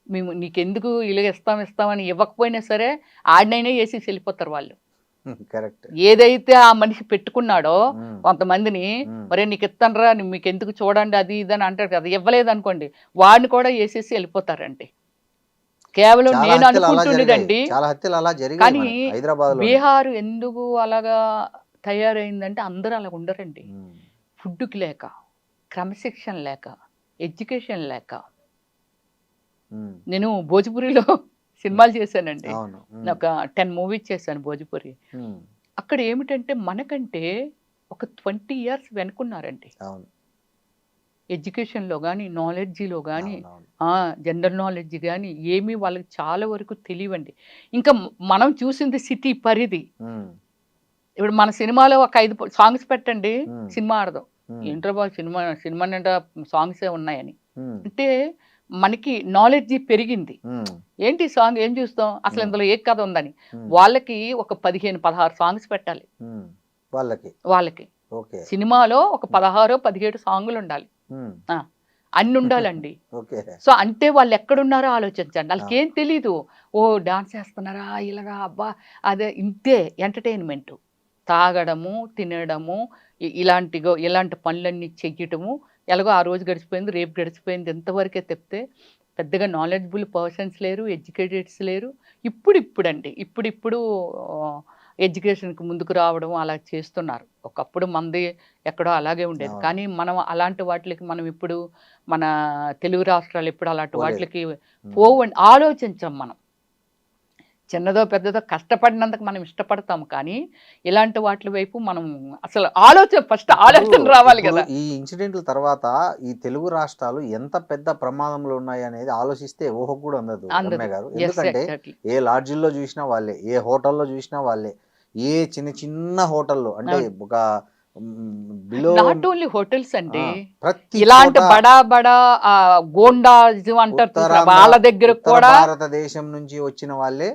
మేము నీకెందుకు ఇలా ఇస్తామని ఇవ్వకపోయినా సరే ఆడినైనా వేసి వెళ్ళిపోతారు వాళ్ళు. కరెక్ట్. ఏదైతే ఆ మనిషి పెట్టుకున్నాడో కొంతమందిని, మరే నీకు ఇస్తానరా, మీకు ఎందుకు చూడండి అది ఇదని అంటారు కదా, ఇవ్వలేదు అనుకోండి వాడిని కూడా వేసేసి వెళ్ళిపోతారండి. కేవలం నేను అనుకుంటుండేదండి, కానీ బీహార్ ఎందుకు అలాగా తయారైందంటే అందరూ అలా ఉండరండి. ఫుడ్కి లేక, క్రమశిక్షణ లేక, ఎడ్యుకేషన్ లేక. నేను భోజ్పురిలో సినిమాలు చేశానండి, ఒక 10 movies చేశాను భోజ్పురి. అక్కడ ఏమిటంటే మనకంటే ఒక 20 years వెనుకున్నారండి. ఎడ్యుకేషన్లో కానీ నాలెడ్జీలో కానీ అవునవును. జనరల్ నాలెడ్జ్ కానీ ఏమీ వాళ్ళకి చాలా వరకు తెలియవండి. ఇంకా మనం చూసింది సిటీ పరిధి. ఉమ్, ఇప్పుడు మన సినిమాలో ఒక 5 సాంగ్స్ పెట్టండి, ఉమ్, సినిమా ఆడదాం. ఉమ్, ఏంట్రా బాబు సినిమా నిండా సాంగ్సే ఉన్నాయని. ఉమ్, అంటే మనకి నాలెడ్జి పెరిగింది. ఉమ్, ఏంటి సాంగ్ ఏం చూస్తాం అసలు, ఉమ్, ఇందులో ఏ కథ ఉందని. ఉమ్, వాళ్ళకి ఒక 15-16 సాంగ్స్ పెట్టాలి. ఉమ్. వాళ్ళకి వాళ్ళకి ఓకే. సినిమాలో ఒక 16-17 సాంగులు ఉండాలి. ఉమ్, ఆ, అన్ని ఉండాలండి. ఓకే. సో అంటే వాళ్ళు ఎక్కడున్నారో ఆలోచించండి. వాళ్ళకి ఏం తెలీదు. ఓ డాన్స్ చేస్తున్నారా ఇలాగా, అబ్బా అదే ఇంతే ఎంటర్టైన్మెంట్. తాగడము, తినడము, ఇలాంటి పనులన్నీ చెయ్యటము. ఎలాగో ఆ రోజు గడిచిపోయింది, రేపు గడిచిపోయింది, ఎంతవరకే తెప్పితే పెద్దగా నాలెడ్జబుల్ పర్సన్స్ లేరు, ఎడ్యుకేటెడ్స్ లేరు. ఇప్పుడు ఎడ్యుకేషన్కి ముందుకు రావడం అలా చేస్తున్నారు. ఒకప్పుడు మంది ఎక్కడో అలాగే ఉండేది. అవును. కానీ మనం అలాంటి వాటికి మనం ఇప్పుడు మన తెలుగు రాష్ట్రాలు ఎప్పుడు అలాంటి పోలేదు. వాటికి ఉమ్, పోవండి. ఆలోచించాం మనం. చిన్నదో పెద్దదో కష్టపడినందుకు మనం ఇష్టపడతాం, కానీ ఇలాంటి వాటి వైపు మనం అసలు ఫస్ట్ ఆలోచన రావాలి ఇప్పుడు కదా. ఈ ఇన్సిడెంట్ల తర్వాత ఈ తెలుగు రాష్ట్రాలు ఎంత పెద్ద ప్రమాదంలో ఉన్నాయి అనేది ఆలోచిస్తే ఊహ కూడా అందదు అందదు. రమ్య గారు. Yes, ఎందుకంటే exactly. ఏ లాడ్జిల్లో చూసినా వాళ్ళే, ఏ హోటల్లో చూసినా వాళ్ళే, ఏ చిన్న చిన్న హోటల్లో అంటే అవును. ఒక బిలో నాట్ ఓన్లీ హోటల్స్ అండి, ప్రతి ఇలాంటి చోట బడా బడా గోండాజం అంటారు చూసారా, ఉత్తరాంధ్ర, వాళ్ళ దగ్గర ఉత్తర కూడా భారతదేశం నుంచి వచ్చిన వాళ్ళే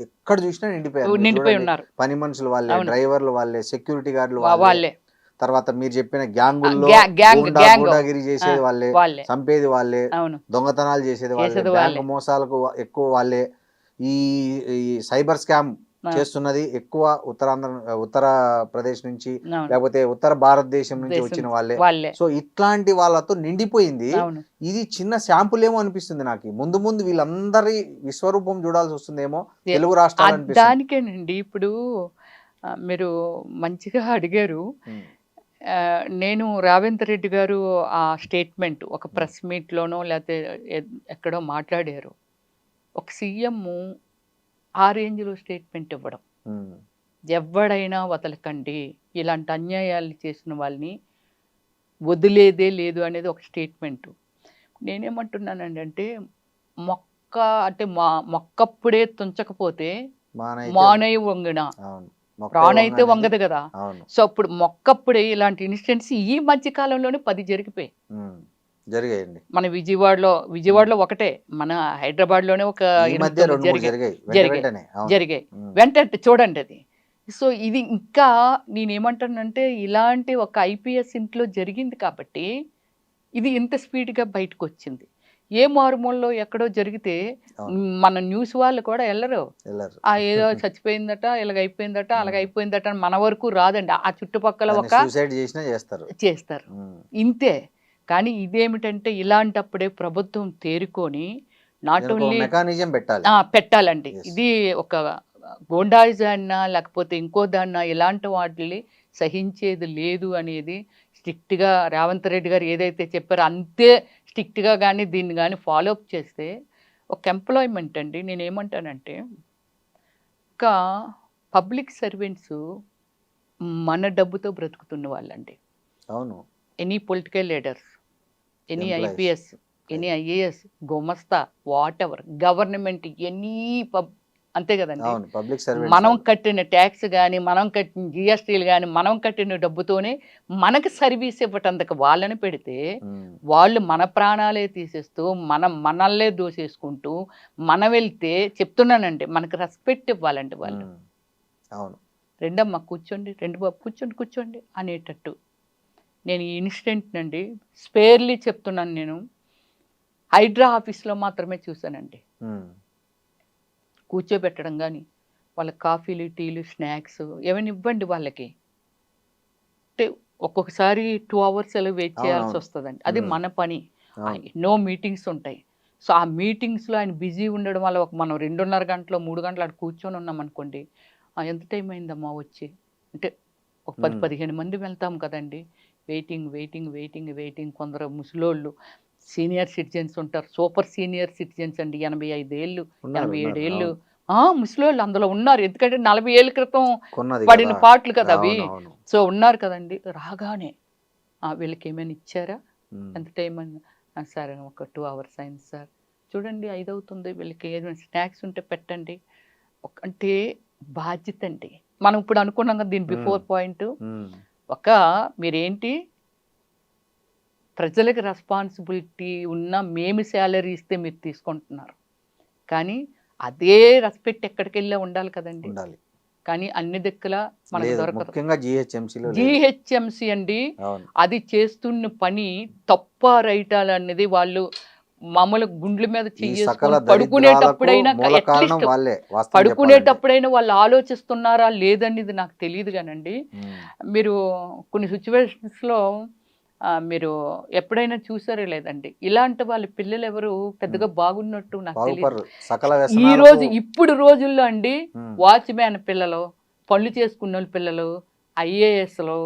ఎక్కడ చూసినా నిండిపోయారు. మీరు నిండిపోయి చూడండి, ఉన్నారు. పని మనుషులు వాళ్ళే, అవును. డ్రైవర్లు వాళ్ళే, సెక్యూరిటీ గార్డులు వాళ్ళే, వాళ్ళే. తర్వాత మీరు చెప్పిన గ్యాంగుల్లో గ్యాంగ్ గూండాగిరి చేసేది వాళ్ళే, వాళ్ళే. చంపేది వాళ్ళే, అవును. దొంగతనాలు చేసేది వాళ్ళే, చేసేది బ్యాంక్ వాళ్ళే. మోసాలకు ఎక్కువ వాళ్ళే, ఈ ఈ సైబర్ స్కామ్ చేస్తున్నది ఎక్కువ ఉత్తర ప్రదేశ్ నుంచి, అవును. లేకపోతే ఉత్తర భారతదేశం నుంచి వచ్చిన వాళ్ళే. వాళ్ళే. సో ఇట్లాంటి వాళ్ళతో నిండిపోయింది. అవును. ఇది చిన్న శాంపుల్ ఏమో అనిపిస్తుంది నాకు. ముందు ముందు వీళ్ళందరి విశ్వరూపం చూడాల్సి వస్తుందేమో తెలుగు రాష్ట్రాలు అనిపిస్తుంది. దానికేనండి ఇప్పుడు మీరు మంచిగా అడిగారు. నేను రేవంత్ రెడ్డి గారు ఆ స్టేట్మెంట్ ఒక ప్రెస్ మీట్లోనో లేకపోతే ఎక్కడో మాట్లాడారు. ఒక సీఎం ఆ రేంజ్లో స్టేట్మెంట్ ఇవ్వడం, ఎవడైనా వదలకండి, ఇలాంటి అన్యాయాలు చేసిన వాళ్ళని వదిలేదే లేదు అనేది ఒక స్టేట్మెంటు. నేనేమంటున్నానండి అంటే మొక్కప్పుడే తుంచకపోతే మానై వంగిన ప్రాణైతే వంగదు కదా. సో అప్పుడు మొక్కప్పుడే ఇలాంటి ఇన్సిడెంట్స్ ఈ మధ్య కాలంలోనే 10 జరిగాయండి. మన విజయవాడలో ఒకటే, మన హైదరాబాద్లోనే ఒక 8 జరిగాయి వెంటనే చూడండి అది. సో ఇది ఇంకా నేనేమంటానంటే ఇలాంటి ఒక ఐపీఎస్ ఇంట్లో జరిగింది కాబట్టి ఇది ఇంత స్పీడ్గా బయటకు వచ్చింది. ఏ మారుమూలలో ఎక్కడో జరిగితే మన న్యూస్ వాళ్ళు కూడా వెళ్ళరు. ఏదో చచ్చిపోయిందట, ఇలాగైపోయిందట, అలాగైపోయిందట అని మన వరకు రాదండి. ఆ చుట్టుపక్కల ఒక చేస్తారు ఇంతే. కానీ ఇదేమిటంటే ఇలాంటప్పుడే ప్రభుత్వం తేరుకొని నాట్ ఓన్లీ మెకానిజం పెట్టాలండి. ఇది ఒక గోండాయిజాన్నా లేకపోతే ఇంకో దాన్నా ఇలాంటి వాటిని సహించేది లేదు అనేది స్ట్రిక్ట్గా రేవంత్ రెడ్డి గారు ఏదైతే చెప్పారో అంతే స్ట్రిక్ట్గా కానీ దీన్ని కానీ ఫాలోఅప్ చేస్తే ఒక ఎంప్లాయ్మెంట్ అండి. నేనేమంటానంటే ఒక పబ్లిక్ సర్వెంట్స్ మన డబ్బుతో బ్రతుకుతున్న వాళ్ళండి. అవును. Any political leaders, any IPS, any IAS, గుమస్తా, వాట్ ఎవర్ గవర్నమెంట్, ఎనీ అంతే కదండి. మనం కట్టిన ట్యాక్స్ కానీ, మనం కట్టిన జిఎస్టీలు కానీ, మనం కట్టిన డబ్బుతోనే మనకు సర్వీస్ ఇవ్వటందుకు వాళ్ళని పెడితే వాళ్ళు మన ప్రాణాలే తీసేస్తూ మనల్నే దోసేసుకుంటూ మనం వెళ్తే చెప్తున్నానండి, మనకు రెస్పెక్ట్ ఇవ్వాలండి వాళ్ళు. రెండమ్మ కూర్చోండి, రెండు బాబు కూర్చోండి అనేటట్టు. నేను ఈ ఇన్సిడెంట్ అండి స్పేర్లీ చెప్తున్నాను. నేను హైడ్రా ఆఫీస్లో మాత్రమే చూశానండి. కూర్చోబెట్టడం కానీ, వాళ్ళకి కాఫీలు, టీలు, స్నాక్స్ ఏమైనా ఇవ్వండి వాళ్ళకి. అంటే ఒక్కొక్కసారి 2 hours అలా వెయిట్ చేయాల్సి వస్తుందండి. అది మన పని. ఎన్నో మీటింగ్స్ ఉంటాయి. సో ఆ మీటింగ్స్లో ఆయన బిజీ ఉండడం వల్ల మనం 2:30 గంటలు 3 గంటలు అక్కడ కూర్చొని ఉన్నాం అనుకోండి, ఎంత టైం అయిందమ్మా వచ్చి అంటే ఒక 10-15 మంది వెళ్తాం కదండి. వెయిటింగ్. కొందరు ముసలోళ్ళు, సీనియర్ సిటిజన్స్ ఉంటారు, సూపర్ సీనియర్ సిటిజన్స్ అండి, 85 ఏళ్ళు, 87 ఏళ్ళు ముసలోళ్ళు అందులో ఉన్నారు. ఎందుకంటే 40 ఏళ్ళ క్రితం పడిన పాటలు కదా అవి. సో ఉన్నారు కదండి. రాగానే వీళ్ళకి ఏమైనా ఇచ్చారా, ఎంత టైం అని సార్ ఒక 2 hours అయింది సార్, చూడండి 5 అవుతుంది, వీళ్ళకి ఏదైనా స్నాక్స్ ఉంటే పెట్టండి. అంటే బాధ్యత అండి. మనం ఇప్పుడు అనుకున్నాం కదా దీని బిఫోర్ పాయింట్, ఒక మీరేంటి ప్రజలకు రెస్పాన్సిబిలిటీ ఉన్న మేము శాలరీ ఇస్తే మీరు తీసుకుంటున్నారు, కానీ అదే రెస్పెక్ట్ ఎక్కడికి వెళ్ళా ఉండాలి కదండి. ఉండాలి. కానీ అన్ని దిక్కులా మనకు లేదు, దొరకదు. ముఖ్యంగా జిహెచ్ఎంసీలో లేదు. జిహెచ్ఎంసి అండి, అవును. అది చేస్తున్న పని తప్ప రైటాలు అనేది వాళ్ళు మామూలు గుండ్ల మీద ఈ సకల చెయ్యేసుకొని పడుకునేటప్పుడైనా మూల కారణం అట్లీస్ట్ వాళ్ళే, వాస్తవం చెప్పాలంటే. పడుకునేటప్పుడైనా వాళ్ళు ఆలోచిస్తున్నారా లేదనేది నాకు తెలియదు కానండి. ఉమ్. మీరు కొన్ని సిచ్యువేషన్స్లో మీరు ఎప్పుడైనా చూసారో లేదండి, ఇలాంటి వాళ్ళ పిల్లలు ఎవరు పెద్దగా బాగున్నట్టు నాకు తెలియదు. బాగుపడరు. సకల ఈ వ్యసనాలకు. రోజు ఇప్పుడు రోజుల్లో అండి ఉమ్. వాచ్మ్యాన్ పిల్లలు, పనులు చేసుకున్న వాళ్ళ పిల్లలు, ఐఏఎస్లు,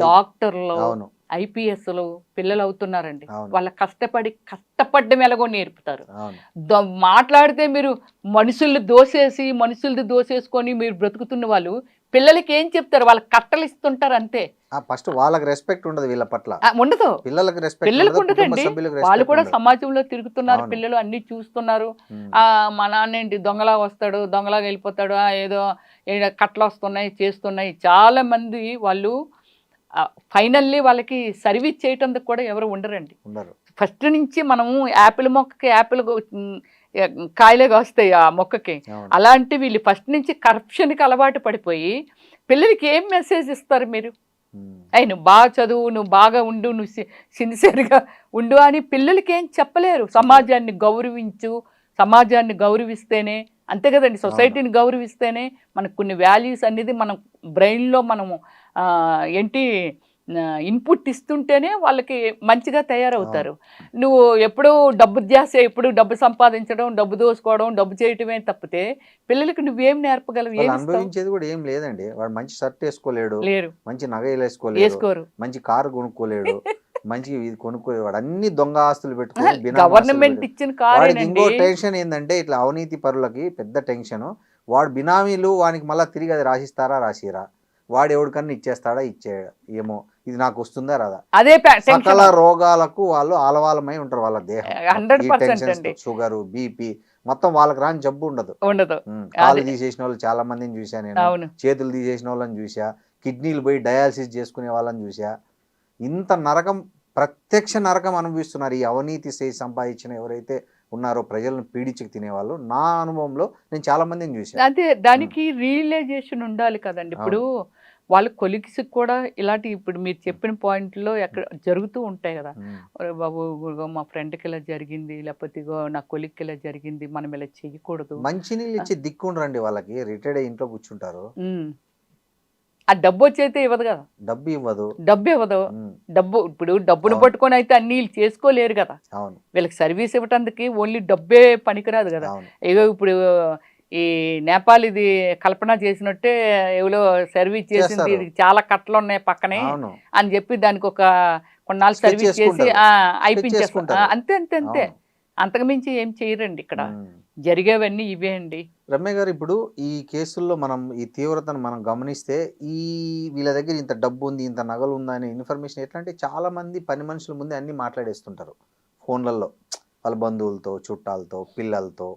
డాక్టర్లు, అవును. ఐపీఎస్లు పిల్లలు అవుతున్నారండి. అవును. వాళ్ళ కష్టపడ్డం ఎలాగో నేర్పుతారు. అవును. మాట్లాడితే మీరు మనుషులది దోసేసుకొని మీరు బ్రతుకుతున్న వాళ్ళు పిల్లలకి ఏం చెప్తారు? వాళ్ళకి కట్టలు ఇస్తుంటారు అంతే. ఫస్ట్ వాళ్ళకి రెస్పెక్ట్ ఉండదు వీళ్ళ పట్ల. ఉండదు. పిల్లలకు రెస్పెక్ట్ పిల్లలకు ఉండదండి. వాళ్ళు కూడా సమాజంలో తిరుగుతున్నారు, అవును. పిల్లలు అన్ని చూస్తున్నారు. మా నాన్న ఏంటి దొంగలా వస్తాడు, దొంగలాగా వెళ్ళిపోతాడు, ఏదో కట్టలు వస్తున్నాయి చేస్తున్నాయి. చాలా మంది వాళ్ళు ఫైనల్లీ వాళ్ళకి సర్వీస్ చేయటందుకు కూడా ఎవరు ఉండరండి. ఫస్ట్ నుంచి మనము యాపిల్ మొక్కకి యాపిల్ కాయలే కాస్తాయి ఆ మొక్కకి. అలాంటి వీళ్ళు ఫస్ట్ నుంచి కరప్షన్కి అలవాటు పడిపోయి పిల్లలకి ఏం మెసేజ్ ఇస్తారు మీరు? నువ్వు బాగా చదువు, నువ్వు బాగా ఉండు, నువ్వు సిన్సియర్గా ఉండు అని పిల్లలకి ఏం చెప్పలేరు. సమాజాన్ని గౌరవించు, సమాజాన్ని గౌరవిస్తేనే, అంతే కదండి, సొసైటీని గౌరవిస్తేనే మనకు కొన్ని వాల్యూస్ అనేది మనం బ్రెయిన్లో మనము ఏంటి ఇన్పుట్ ఇస్తుంటేనే వాళ్ళకి మంచిగా తయారవుతారు. నువ్వు ఎప్పుడూ డబ్బు ధ్యాస, ఎప్పుడు డబ్బు సంపాదించడం, డబ్బు దోసుకోవడం, డబ్బు చేయటమే తప్పితే పిల్లలకి నువ్వేం నేర్పగలవు? అనుభవించేది కూడా ఏం లేదండి. వాడు మంచి షర్ట్ వేసుకోలేడు, లేరు, మంచి నగ వేసుకోలేరు, మంచి కారు కొనుక్కోలేడు, మంచి ఇది కొనుక్కోలేవాడు, అన్ని దొంగ ఆస్తులు పెట్టుకుని గవర్నమెంట్ ఇచ్చిన కారు. ఇంకో టెన్షన్ ఏంటంటే ఇట్లా అవినీతి పరులకి పెద్ద టెన్షన్, వాడు బినామీలు వానికి మళ్ళీ తిరిగి అది రాసిస్తారా రాసిరా, వాడు ఎవరికన్నా ఇచ్చేస్తాడా ఇచ్చేయడా ఏమో, ఇది నాకు వస్తుందా రాదా, అదే సకల రోగాలకు వాళ్ళు ఆలవాలమై ఉంటారు. వాళ్ళ దేహం షుగరు, బీపీ మొత్తం వాళ్ళకి రాని జబ్బు ఉండదు. కాళ్ళు తీసేసిన వాళ్ళు చాలా మందిని చూసా నేను, చేతులు తీసేసిన వాళ్ళని చూసా, కిడ్నీలు పోయి డయాలసిస్ చేసుకునే వాళ్ళని చూసా. ఇంత నరకం, ప్రత్యక్ష నరకం అనుభవిస్తున్నారు ఈ అవినీతి సంపాదించిన ఎవరైతే ఉన్నారో, ప్రజలను పీడించుకు తినేవాళ్ళు. నా అనుభవంలో నేను చాలా మందిని చూసాను. అదే దానికి రియలైజేషన్ ఉండాలి కదండి. ఇప్పుడు వాళ్ళ కొలిక్స్ కూడా ఇలాంటి ఇప్పుడు మీరు చెప్పిన పాయింట్లో ఎక్కడ జరుగుతూ ఉంటాయి కదా, బాబు మా ఫ్రెండ్కి ఇలా జరిగింది, లేకపోతే నా కొలిక్కి ఇలా జరిగింది, మనం ఇలా చెయ్యకూడదు. మంచినీళ్ళు ఇచ్చి దిక్కుండరండి వాళ్ళకి, రిటైర్డ్ అయ్యి ఇంట్లో కూర్చుంటారు. ఆ డబ్బు వచ్చైతే ఇవ్వదు కదా, డబ్బు ఇవ్వదు. డబ్బు ఇప్పుడు డబ్బును పట్టుకొని అయితే అన్ని చేసుకోలేరు కదా. వీళ్ళకి సర్వీస్ ఇవ్వటానికి ఓన్లీ డబ్బే పనికిరాదు కదా. ఏదో ఇప్పుడు ఈ నేపాల్ ఇది కల్పన చేసినట్టే ఎవరో సర్వీస్ చేసింది, చాలా కట్టలు ఉన్నాయి పక్కనే అని చెప్పి దానికి ఒక కొన్నాళ్ళు సర్వీస్ చేసి అయిపించేస్తారు. అంతే అంతే అంతే, అంతకుమించి ఏం చేయరండి. ఇక్కడ జరిగేవన్నీ ఇవే అండి. రమ్య గారు, ఇప్పుడు ఈ కేసుల్లో మనం ఈ తీవ్రతను మనం గమనిస్తే, ఈ వీళ్ళ దగ్గర ఇంత డబ్బు ఉంది, ఇంత నగలు ఉంది అనే ఇన్ఫర్మేషన్ ఎట్లా అంటే, చాలా మంది పని మనుషుల ముందే అన్ని మాట్లాడేస్తుంటారు ఫోన్లలో, వాళ్ళ బంధువులతో, చుట్టాలతో, పిల్లలతో,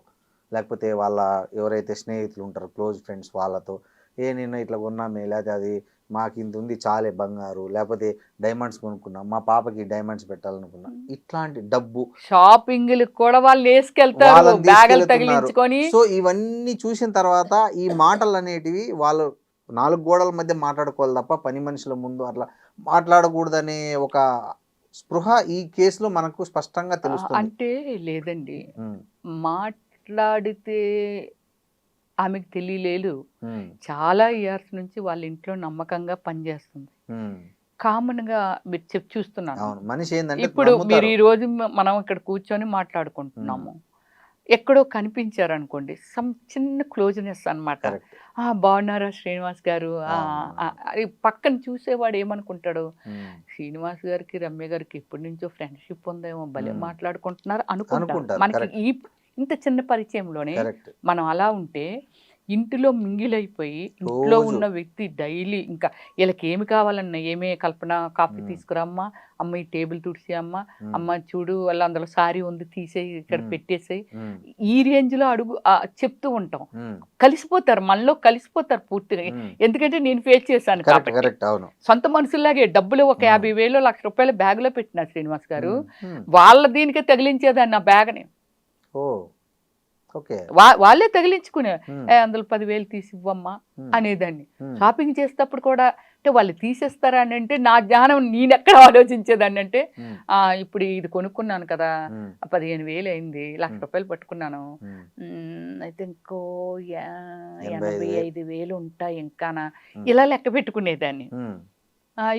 లేకపోతే వాళ్ళ ఎవరైతే స్నేహితులు ఉంటారో క్లోజ్ ఫ్రెండ్స్ వాళ్ళతో, నేను ఇట్లా కొన్నామే, లేకపోతే అది మాకు ఇంత ఉంది చాలే బంగారు, లేకపోతే డైమండ్స్ కొనుక్కున్నాం, మా పాపకి డైమండ్స్ పెట్టాలనుకున్నా, ఇట్లాంటి డబ్బు షాపింగ్ కూడా వాళ్ళు వేసుకెళ్తారు, బ్యాగులు తగిలించుకొని. సో ఇవన్నీ చూసిన తర్వాత ఈ మాటలు అనేటివి వాళ్ళు 4 గోడల మధ్య మాట్లాడుకోవాలి తప్ప పని మనుషుల ముందు అట్లా మాట్లాడకూడదనే ఒక స్పృహ ఈ కేసులో మనకు స్పష్టంగా తెలుస్తుంది. అంటే లేదండి, మాట్లాడితే ఆమెకు తెలియలేదు, చాలా ఇయర్స్ నుంచి వాళ్ళ ఇంట్లో నమ్మకంగా పనిచేస్తుంది. కామన్ గా మీరు చూస్తున్నాను. ఇప్పుడు మీరు ఈ రోజు మనం ఇక్కడ కూర్చొని మాట్లాడుకుంటున్నాము, ఎక్కడో కనిపించారు అనుకోండి, సమ్ చిన్న క్లోజ్నెస్ అనమాట. బాగున్నారా శ్రీనివాస్ గారు, పక్కన చూసేవాడు ఏమనుకుంటాడు, శ్రీనివాస్ గారికి రమ్య గారికి ఎప్పటి నుంచో ఫ్రెండ్షిప్ ఉందేమో, భలే మాట్లాడుకుంటున్నారు అనుకుంటారు. మనకి ఇంత చిన్న పరిచయంలోనే మనం అలా ఉంటే, ఇంటిలో మింగిలైపోయి ఇంట్లో రోజు. ఉన్న వ్యక్తి డైలీ ఇంకా వీళ్ళకి ఏమి కావాలన్నా ఏమే కల్పన కాఫీ మ్మ్. తీసుకురమ్మా, అమ్మ ఈ టేబుల్ తుడిసి అమ్మ, మ్మ్. అమ్మ చూడు వాళ్ళ అందులో సారీ ఉంది తీసేయి ఇక్కడ మ్మ్. పెట్టేసేయి, మ్మ్. ఈ రేంజ్లో అడుగు చెప్తూ ఉంటాం. మ్మ్. కలిసిపోతారు, మనలో కలిసిపోతారు పూర్తిగా. మ్మ్. ఎందుకంటే నేను ఫేస్ చేశాను కరెక్ట్ కాబట్టి. కరెక్ట్ అవును. సొంత మనుషుల్లాగే డబ్బులు ఒక మ్మ్. 50,000 లక్ష రూపాయలు బ్యాగులో పెట్టిన శ్రీనివాస్ గారు, మ్మ్. వాళ్ళ దీనికే తగిలించేదాన్ని ఆ బ్యాగ్ని. ఓ ఓకే. వాళ్ళే తగిలించుకునే, మ్మ్. అందులో 10,000 తీసి ఇవ్వమ్మా మ్మ్. అనేదాన్ని. మ్మ్. షాపింగ్ చేసేటప్పుడు కూడా అంటే వాళ్ళు తీసేస్తారా అని అంటే నా జ్ఞానం నేనెక్కడ ఆలోచించేదాన్ని అంటే, మ్మ్. ఇప్పుడు ఇది కొనుక్కున్నాను కదా, మ్మ్. 15,000 అయింది, లక్ష మ్మ్. రూపాయలు పట్టుకున్నాను, మ్మ్. అయితే ఇంకో 85,000 85,000 ఉంటాయి ఇంకానా, మ్మ్. ఇలా లెక్క పెట్టుకునేదాన్ని. మ్మ్.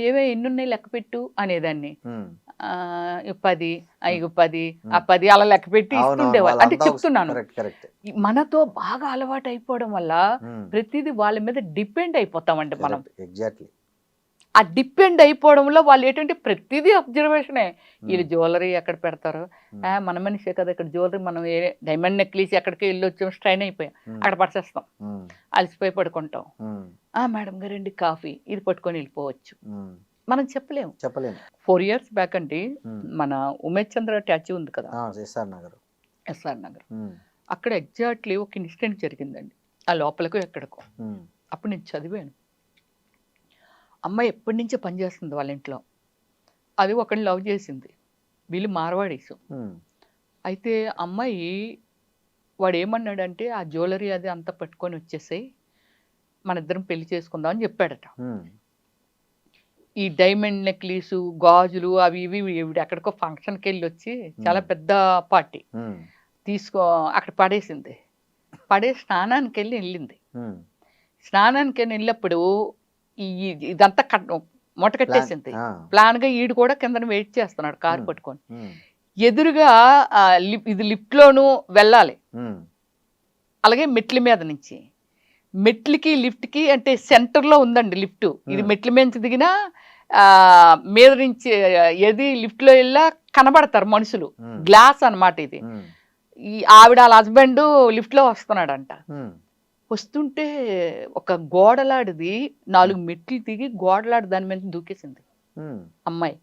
ఏవే ఎన్ని ఉన్నాయి లెక్క పెట్టు అనేదాన్ని. మ్మ్. 10 ఇగో 10 ఆ 10 అలా లెక్క పెట్టి అవును, ఇస్తుండేవాళ్ళు. అంటే వాళ్ళంతా చెప్తున్నాను, కరెక్ట్ కరెక్ట్. మనతో బాగా అలవాటు అయిపోవడం వల్ల మ్మ్. ప్రతిదీ వాళ్ళ మీద డిపెండ్ అయిపోతామండి మనం. Correct exactly. ఆ డిపెండ్ అయిపోవడంలో వాళ్ళు ఏంటంటే ప్రతిదీ అబ్జర్వేషనే. వీళ్ళు జ్యువెలరీ ఎక్కడ పెడతారు, మన మనిషే కదా ఇక్కడ జ్యువెలరీ, మనం ఏ డైమండ్ నెక్లెస్ ఎక్కడికి వెళ్ళి వచ్చాం స్ట్రైన్ అయిపోయాం, అక్కడ పడిచేస్తాం, అలసిపోయి పడుకుంటాం. మేడం గారండి కాఫీ, ఇది పట్టుకొని వెళ్ళిపోవచ్చు, మనం చెప్పలేము. చెప్పలేము. 4 years బ్యాక్ అండి, మన ఉమేష్ చంద్ర ట్యాచీ ఉంది కదా ఎస్ఆర్ నగర్. ఎస్ఆర్ నగర్, అక్కడ ఎగ్జాక్ట్లీ ఒక ఇన్సిడెంట్ జరిగిందండి. ఆ లోపలకు ఎక్కడికో, అప్పుడు నేను చదివాను. అమ్మాయి ఎప్పటి నుంచో పనిచేస్తుంది వాళ్ళ ఇంట్లో, అది ఒకరిని లవ్ చేసింది, వీళ్ళు మార్వాడీసు. అయితే అమ్మాయి వాడు ఏమన్నాడంటే ఆ జ్యువెలరీ అది అంతా పట్టుకొని వచ్చేసాయి, మన ఇద్దరం పెళ్లి చేసుకుందాం అని చెప్పాడట. ఈ డైమండ్ నెక్లెస్ గాజులు అవి ఇవి ఈవిడ ఎక్కడికో ఫంక్షన్కి వెళ్ళి వచ్చి, చాలా పెద్ద పార్టీ తీసుకో అక్కడ పడేసింది. స్నానానికి వెళ్ళింది. స్నానానికి వెళ్ళినప్పుడు ఇదంతా మూట కట్టేసింది. ప్లాన్గా ఈడు కూడా కింద వెయిట్ చేస్తున్నాడు కారు పట్టుకొని. ఎదురుగా ఇది లిఫ్ట్లోనూ వెళ్ళాలి, అలాగే మెట్ల మీద నుంచి, మెట్లకి లిఫ్ట్కి అంటే సెంటర్లో ఉందండి లిఫ్ట్. ఇది మెట్ల మీద దిగినా మీద నుంచి ఏది లిఫ్ట్లో వెళ్ళా కనబడతారు మనుషులు, గ్లాస్ అన్నమాట ఇది. ఈ ఆవిడ వాళ్ళ హస్బెండ్ లిఫ్ట్లో వస్తున్నాడంట. వస్తుంటే ఒక గోడలాడిది 4 మెట్లు దిగి గోడలాడి దాని మీద దూకేసింది అమ్మాయి.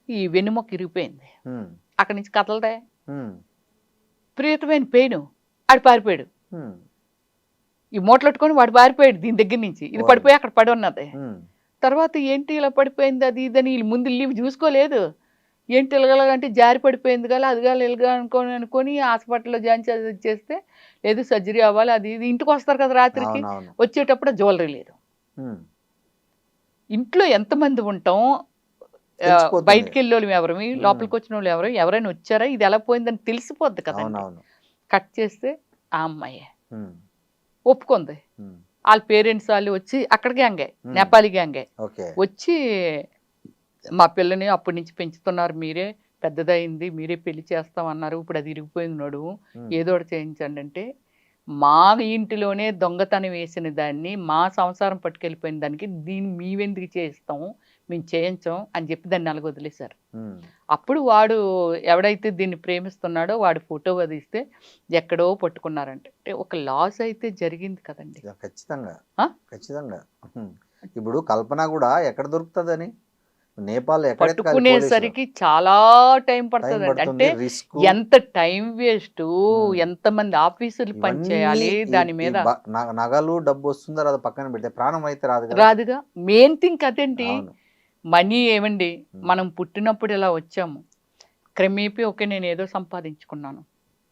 ఈ వెన్నుముక్క ఇరిగిపోయింది, అక్కడి నుంచి కదలదే, ప్రియతమైన పెయిన్. ఆడు పారిపోయాడు, ఈ మూటలట్టుకొని వాడు పారిపోయాడు దీని దగ్గర నుంచి. ఇది పడిపోయి అక్కడ పడి ఉన్నది. తర్వాత ఏంటి ఇలా పడిపోయింది అది ఇదని వీళ్ళు ముందు లీవ్ చూసుకోలేదు. ఏంటి ఇలాగంటే జారి పడిపోయింది కదా, అది కాదు ఇలాగా అనుకొని హాస్పిటల్లో జాయిన్ చేస్తే లేదు సర్జరీ అవ్వాలి అది ఇది. ఇంటికి వస్తారు కదా రాత్రికి, వచ్చేటప్పుడు జ్యువెలరీ లేదు. ఇంట్లో ఎంతమంది ఉంటాం, బయటికి వెళ్ళే వాళ్ళు ఎవరు, లోపలికి వచ్చిన వాళ్ళు ఎవరు, ఎవరైనా వచ్చారా, ఇది ఎలా పోయిందని తెలిసిపోద్ది కదండి. కట్ చేస్తే ఆ అమ్మాయి ఒప్పుకుంది. వాళ్ళ పేరెంట్స్ వాళ్ళు వచ్చి అక్కడ గ్యాంగే, నేపాలీ గ్యాంగే వచ్చి మా పిల్లని అప్పటి నుంచి పెంచుతున్నారు మీరే, పెద్దదైంది మీరే పెళ్లి చేస్తామన్నారు, ఇప్పుడు అది ఇరిగిపోయింది నడువు, ఏదో ఒకటి చేయించండి అంటే, మా ఇంటిలోనే దొంగతనం వేసిన దాన్ని, మా సంసారం పట్టుకెళ్ళిపోయిన దానికి దీన్ని మేమెందుకు చేయిస్తాము, మేము చేయించాం అని చెప్పి దాన్ని అలాగ వదిలేశారు. అప్పుడు వాడు ఎవడైతే దీన్ని ప్రేమిస్తున్నాడో వాడు ఫోటో వదిలిస్తే ఎక్కడో పట్టుకున్నారంటే, అంటే ఒక లాస్ అయితే జరిగింది కదండి. ఖచ్చితంగా ఖచ్చితంగా. ఇప్పుడు కల్పన కూడా ఎక్కడ దొరుకుతుందని నేపాల్ పట్టుకునేసరికి చాలా టైం పడుతుంది. అంటే ఎంత టైం వేస్ట్, ఎంతమంది ఆఫీసులు పనిచేయాలి దాని మీద. నగలు డబ్బు వస్తుందో రాదు పక్కన పెడితే ప్రాణం అయితే రాదుగా. మెయిన్ థింగ్ అదేంటి, మనీ ఏమండి, మనం పుట్టినప్పుడు ఇలా వచ్చాము, క్రమేపీ ఓకే నేను ఏదో సంపాదించుకున్నాను,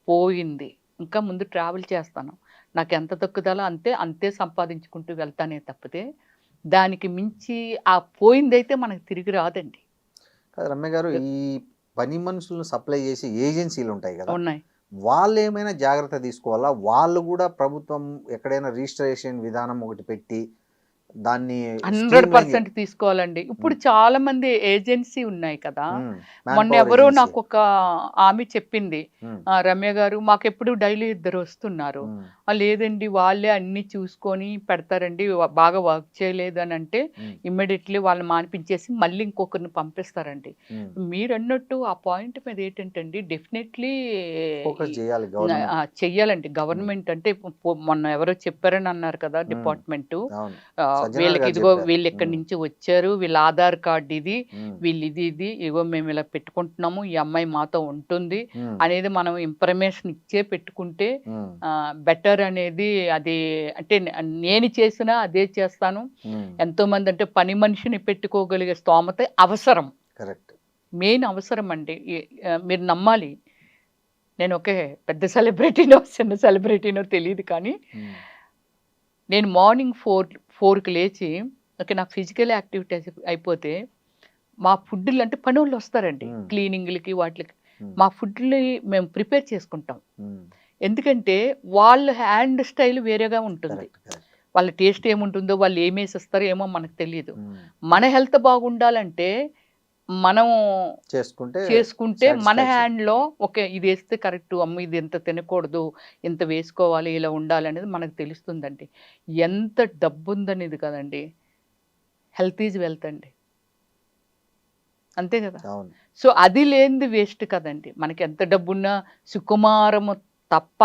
పోయింది, ఇంకా ముందు ట్రావెల్ చేస్తాను, నాకు ఎంత దక్కుదాలో అంతే సంపాదించుకుంటూ వెళ్తానే తప్పితే దానికి మించి ఆ పోయిందైతే మనకు తిరిగి రాదండి. రమ్య గారు, ఈ పని మనుషులను సప్లై చేసే ఏజెన్సీలు ఉంటాయి కదా, ఉన్నాయి, వాళ్ళు ఏమైనా జాగ్రత్త తీసుకోవాలా? వాళ్ళు కూడా ప్రభుత్వం ఎక్కడైనా రిజిస్ట్రేషన్ విధానం ఒకటి పెట్టి దాన్ని 100% తీసుకోవాలండి. ఇప్పుడు చాలా మంది ఏజెన్సీ ఉన్నాయి కదా. మొన్న ఎవరో నాకు ఒక ఆమె చెప్పింది, రమ్య గారు మాకెప్పుడు డైలీ 2 వస్తున్నారు. లేదండి వాళ్ళే అన్ని చూసుకొని పెడతారండి, బాగా వర్క్ చేయలేదు అని అంటే ఇమ్మీడియట్లీ వాళ్ళని మానిపించేసి మళ్ళీ ఇంకొకరిని పంపిస్తారండి. మీరు అన్నట్టు ఆ పాయింట్ మీద ఏంటంటే డెఫినెట్లీ చెయ్యాలండి. గవర్నమెంట్ అంటే మొన్న ఎవరో చెప్పారని అన్నారు కదా డిపార్ట్మెంట్, వీళ్ళకి ఇదిగో వీళ్ళు ఎక్కడి నుంచి వచ్చారు, వీళ్ళ ఆధార్ కార్డు ఇది, వీళ్ళు ఇది ఇగో మేము ఇలా పెట్టుకుంటున్నాము, ఈ అమ్మాయి మాతో ఉంటుంది అనేది మనం ఇన్ఫర్మేషన్ ఇచ్చే పెట్టుకుంటే బెటర్ అనేది. అది అంటే నేను చేసినా అదే చేస్తాను. ఎంతో మంది అంటే పని మనిషిని పెట్టుకోగలిగే స్తోమత అవసరం, మెయిన్ అవసరం అండి. మీరు నమ్మాలి, నేను ఒకే పెద్ద సెలబ్రిటీనో చిన్న సెలబ్రిటీనో తెలియదు కానీ నేను మార్నింగ్ 4కి లేచి నాకు ఫిజికల్ యాక్టివిటీస్ అయిపోతే మా ఫుడ్లు అంటే పని వాళ్ళు వస్తారండి క్లీనింగ్లకి వాటికి, మా ఫుడ్ని మేము ప్రిపేర్ చేసుకుంటాం. ఎందుకంటే వాళ్ళ హ్యాండ్ స్టైల్ వేరేగా ఉంటుంది, వాళ్ళ టేస్ట్ ఏముంటుందో వాళ్ళు ఏమేసిస్తారో ఏమో మనకు తెలియదు. మన హెల్త్ బాగుండాలంటే మనం చేసుకుంటే మన హ్యాండ్లో ఓకే ఇది వేస్తే కరెక్ట్, అమ్మ ఇది ఎంత తినకూడదు, ఎంత వేసుకోవాలి, ఇలా ఉండాలి అనేది మనకు తెలుస్తుందండి. ఎంత డబ్బు ఉందనేది కదండి, హెల్త్ ఈజ్ వెల్త్ అండి, అంతే కదా. సో అది లేనిది వేస్ట్ కదండి. మనకి ఎంత డబ్బున్నా సుకుమారము తప్ప,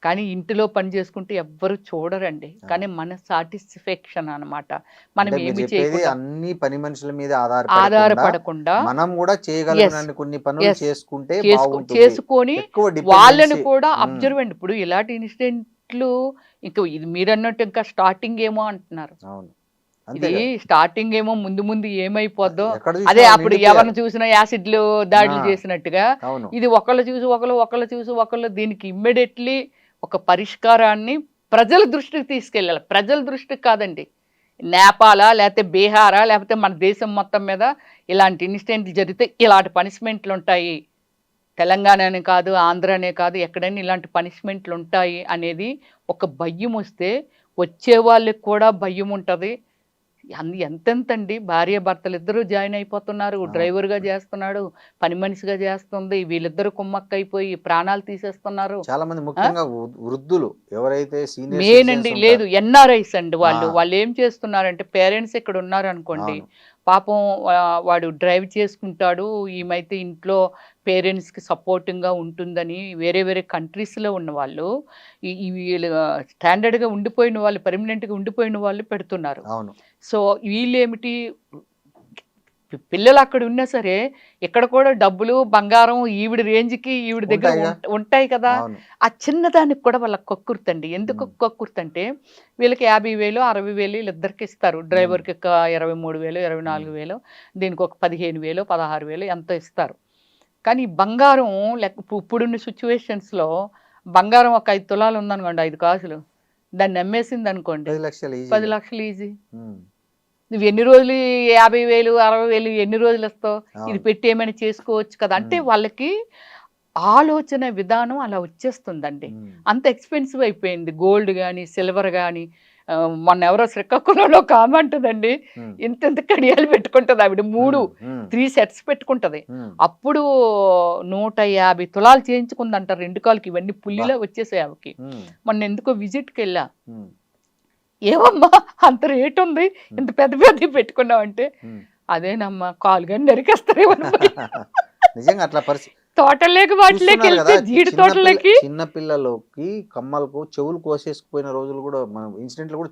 కానీ ఇంటిలో పని చేసుకుంటే ఎవ్వరు చూడరండి. కానీ మన సాటిస్ఫాక్షన్ అన్నమాట. మనం ఏమి చేయకుండా అన్ని పని మనుషుల మీద ఆధారపడకుండా మనం కూడా చేయగలిగిన కొన్ని పనులు చేసుకుంటే చేసుకొని వాళ్ళని కూడా అబ్జర్వ్ అండి. ఇప్పుడు ఇలాంటి ఇన్సిడెంట్లు ఇంకా ఇది మీరు అన్నట్టు ఇంకా స్టార్టింగ్ ఏమో అంటున్నారు, ఇది స్టార్టింగ్ ఏమో ముందు ముందు ఏమైపోద్దో అదే అప్పుడు ఎవరిని చూసినా యాసిడ్లు దాడులు చేసినట్టుగా ఇది ఒకళ్ళు చూసి ఒకళ్ళు దీనికి ఇమ్మీడియట్లీ ఒక పరిష్కారాన్ని ప్రజల దృష్టికి తీసుకెళ్ళాలి. ప్రజల దృష్టికి కాదండి, నేపాలా లేకపోతే బీహారా లేకపోతే మన దేశం మొత్తం మీద ఇలాంటి ఇన్సిడెంట్లు జరిగితే ఇలాంటి పనిష్మెంట్లు ఉంటాయి, తెలంగాణనే కాదు ఆంధ్రానే కాదు ఎక్కడైనా ఇలాంటి పనిష్మెంట్లు ఉంటాయి అనేది ఒక భయం వస్తే వచ్చే వాళ్ళకి కూడా భయం ఉంటుంది. ఎంతెంతండి భార్య భర్తలు ఇద్దరు జాయిన్ అయిపోతున్నారు, డ్రైవర్గా చేస్తున్నాడు, పని మనిషిగా చేస్తుంది, వీళ్ళిద్దరు కుమ్మక్కైపోయి ప్రాణాలు తీసేస్తున్నారు. చాలా మంది ముఖ్యంగా వృద్ధులు ఎవరైతే మెయిన్ అండి, లేదు ఎన్ఆర్ఐస్ అండి, వాళ్ళు ఏం చేస్తున్నారంటే పేరెంట్స్ ఇక్కడ ఉన్నారు అనుకోండి, పాపం వాడు డ్రైవ్ చేసుకుంటాడు, ఈమైతే ఇంట్లో పేరెంట్స్కి సపోర్టింగ్గా ఉంటుందని వేరే వేరే కంట్రీస్లో ఉన్న వాళ్ళు వీళ్ళు స్టాండర్డ్గా ఉండిపోయిన వాళ్ళు, పర్మనెంట్గా ఉండిపోయిన వాళ్ళు పెడుతున్నారు. సో వీళ్ళేమిటి, పిల్లలు అక్కడ ఉన్నా సరే ఇక్కడ కూడా డబ్బులు బంగారం ఈవిడ రేంజ్కి ఈవిడ దగ్గర ఉంటాయి కదా, ఆ చిన్నదానికి కూడా వాళ్ళకి కక్కుర్తండి. ఎందుకు కక్కుర్తంటే వీళ్ళకి 50,000 60,000 వీళ్ళిద్దరికి ఇస్తారు, డ్రైవర్కి 23,000 24,000, దీనికి ఒక 15,000 16,000 ఎంతో ఇస్తారు. కానీ బంగారం ఇప్పుడున్న సిచ్యువేషన్స్లో బంగారం ఒక 5 తులాలు ఉందనుకోండి, 5 కాసులు, దాన్ని అమ్మేసింది అనుకోండి 10 లక్షలు ఈజీ. నువ్వు ఎన్ని రోజులు 50,000 60,000 ఎన్ని రోజులు వస్తావు, ఇది పెట్టి ఏమైనా చేసుకోవచ్చు కదా. అంటే వాళ్ళకి ఆలోచన విధానం అలా వచ్చేస్తుందండి, అంత ఎక్స్పెన్సివ్ అయిపోయింది గోల్డ్ కానీ సిల్వర్ కానీ. మొన్న ఎవరో శ్రీకాకుళంలో ఒక ఆమె అంటుందండి, ఇంత కడియాలు పెట్టుకుంటుంది ఆవిడ, 3 సెట్స్ పెట్టుకుంటది. అప్పుడు 150 తులాలు చేయించుకుందంటారు 2 కాళ్ళకి, ఇవన్నీ పుల్లిలో వచ్చేసాయి ఆమెకి. మొన్న ఎందుకో విజిట్కి వెళ్ళా, ఏమమ్మా అంత రేట్ ఉంది ఇంత పెద్ద పెద్ద పెట్టుకున్నావు అంటే, అదేనమ్మా కాలు కానీ నరికేస్తారేమో. నిజంగా అట్లా పరిస్థితి తోటలేకి వాటిలోకి వెళ్తే జీడి తోటలకి చిన్న పిల్లలకి కమ్మలకు చెవులు కోసేసుకుపోయిన రోజులు కూడా మనం ఇన్సిడెంట్లు కూడా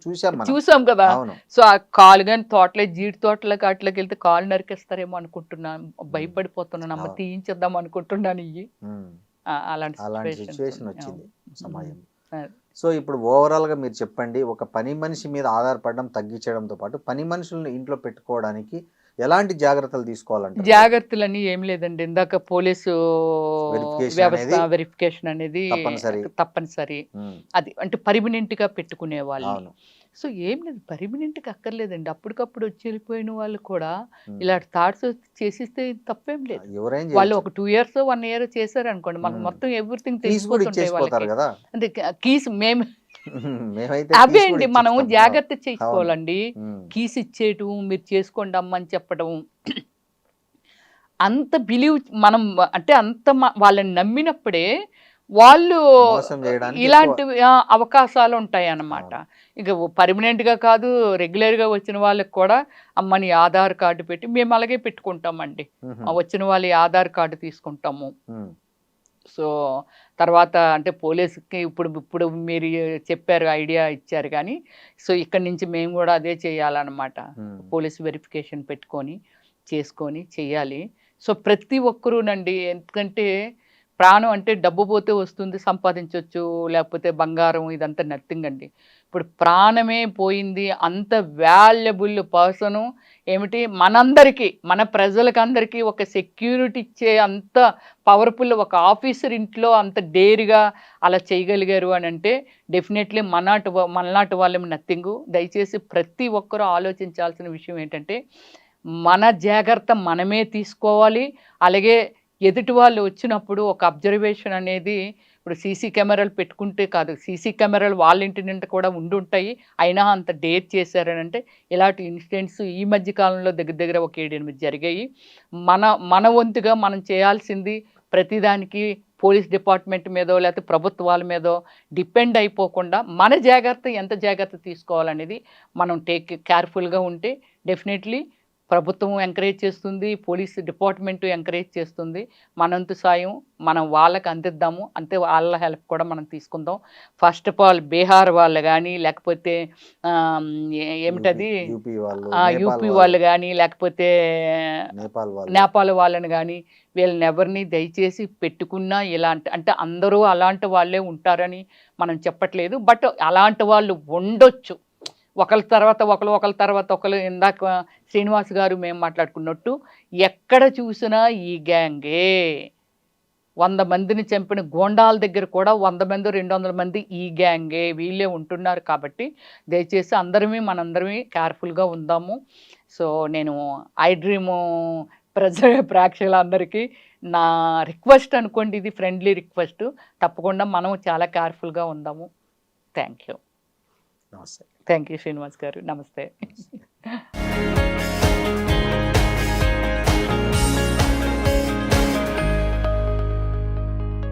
చూసాం కదా. సో ఆ కాలు కానీ తోటలే జీడి తోటలకి వాటిలోకి వెళ్తే కాలు నరికేస్తారేమో అనుకుంటున్నాను, భయపడిపోతున్నాను, అమ్మ తీయించేద్దాం అనుకుంటున్నాను. ఇవి అలాంటి సిచ్యువేషన్ వచ్చింది సమాజం. సో ఇప్పుడు ఓవరాల్గా మీరు చెప్పండి, ఒక పని మనిషి మీద ఆధారపడడం తగ్గించడంతో పాటు పని మనుషులను ఇంట్లో పెట్టుకోవడానికి ఎలాంటి జాగ్రత్తలు తీసుకోవాలంటే? జాగ్రత్తలని ఏం లేదండి, ఇందాక పోలీసు వ్యవస్థ వెరిఫికేషన్ అనేది తప్పనిసరి. అది అంటే పర్మనెంట్గా పెట్టుకునే వాళ్ళు. సో ఏం లేదు, పర్మనెంట్గా అక్కర్లేదండి, అప్పటికప్పుడు వచ్చి వెళ్ళిపోయిన వాళ్ళు కూడా ఇలాంటి థాట్స్ చేసిస్తే తప్పేం లేదు. వాళ్ళు ఒక 2 years 1 year చేశారు అనుకోండి, మనకు మొత్తం ఎవ్రీథింగ్ తెలిసిపోతుంటాయి వాళ్ళకి. అంటే కీస్ మేము మేమైతే అవే keys కూడా అండి మనం ఇచ్చిస్తాం. జాగ్రత్త అవును. చేసుకోవాలండి. ఉమ్, కీస్ ఇచ్చేయటం, మీరు చేసుకోండి అమ్మ అని చెప్పడం, అంత బిలీవ్ మనం అంటే అంత వాళ్ళని నమ్మినప్పుడే వాళ్ళు మోసం చేయడానికి ఎక్కువ. ఇలాంటి అవకాశాలు ఉంటాయి అన్నమాట. ఇక పర్మనెంట్గా కాదు, రెగ్యులర్గా వచ్చిన వాళ్ళకి కూడా అమ్మ నీ ఆధార్ కార్డు పెట్టి మేము అలాగే పెట్టుకుంటామండి. ఉహుం, వచ్చిన వాళ్ళ ఆధార్ కార్డు తీసుకుంటాము. ఉమ్, సో తర్వాత అంటే పోలీసుకి ఇప్పుడు ఇప్పుడు మీరు చెప్పారు, ఐడియా ఇచ్చారు కానీ, సో ఇక్కడి నుంచి మేము కూడా అదే చేయాలన్నమాట. ఉమ్, పోలీస్ వెరిఫికేషన్ పెట్టుకొని చేసుకొని చెయ్యాలి. సో ప్రతి ఒక్కరూనండి, ఎందుకంటే ప్రాణం అంటే డబ్బు పోతే వస్తుంది, సంపాదించవచ్చు, లేకపోతే బంగారం ఇదంతా నథింగ్ అండి. ఇప్పుడు ప్రాణమే పోయింది, అంత వాల్యుబుల్ పర్సను ఏమిటి మనందరికీ, మన ప్రజలకందరికీ ఒక సెక్యూరిటీ ఇచ్చే అంత పవర్ఫుల్ ఒక ఆఫీసర్ ఇంట్లో అంత డేర్గా అలా చేయగలిగారు అని అంటే డెఫినెట్లీ మనలాంటి వాళ్ళేమో నథింగు. దయచేసి ప్రతి ఒక్కరూ ఆలోచించాల్సిన విషయం ఏంటంటే మన జాగ్రత్త మనమే తీసుకోవాలి. అలాగే ఎదుటి వాళ్ళు వచ్చినప్పుడు ఒక అబ్జర్వేషన్ అనేది, ఇప్పుడు సీసీ కెమెరాలు పెట్టుకుంటే కాదు, సీసీ కెమెరాలు వాళ్ళ ఇంటి నిండా కూడా ఉండుంటాయి, అయినా అంత డేర్ చేశారని అంటే ఇలాంటి ఇన్సిడెంట్స్ ఈ మధ్య కాలంలో దగ్గర దగ్గర ఒక 7-8 జరిగాయి. మన వంతుగా మనం చేయాల్సింది ప్రతిదానికి పోలీస్ డిపార్ట్మెంట్ మీదో లేకపోతే ప్రభుత్వాల మీదో డిపెండ్ అయిపోకుండా మన జాగ్రత్త ఎంత జాగ్రత్త తీసుకోవాలనేది మనం కేర్ఫుల్గా ఉంటే డెఫినెట్లీ ప్రభుత్వం ఎంకరేజ్ చేస్తుంది, పోలీస్ డిపార్ట్మెంట్ ఎంకరేజ్ చేస్తుంది. మనంతు సాయం మనం వాళ్ళకి అందిద్దాము, అంతే వాళ్ళ హెల్ప్ కూడా మనం తీసుకుందాం. ఫస్ట్ ఆఫ్ ఆల్ బీహార్ వాళ్ళు కానీ, లేకపోతే ఏమిటది యూపీ వాళ్ళు కానీ, లేకపోతే నేపాల్ వాళ్ళని కానీ, వీళ్ళని ఎవరిని దయచేసి పెట్టుకున్నా ఇలాంటి అంటే అందరూ అలాంటి వాళ్ళే ఉంటారని మనం చెప్పట్లేదు, బట్ అలాంటి వాళ్ళు ఉండొచ్చు. ఒకరి తర్వాత ఒకరు ఇందాక శ్రీనివాస్ గారు మేము మాట్లాడుకున్నట్టు ఎక్కడ చూసినా ఈ గ్యాంగే 100 మందిని చంపిన గోండాల దగ్గర కూడా 100 మంది 200 మంది ఈ గ్యాంగే వీళ్ళే ఉంటున్నారు. కాబట్టి దయచేసి మనందరమీ కేర్ఫుల్గా ఉందాము. సో నేను ఐ డ్రీము ప్రేక్షకులందరికీ నా రిక్వెస్ట్ అనుకోండి, ఇది ఫ్రెండ్లీ రిక్వెస్ట్. తప్పకుండా మనం చాలా కేర్ఫుల్గా ఉందాము. Thank you. నమస్తే. థ్యాంక్ యూ శ్రీనివాస్ గారు. నమస్తే.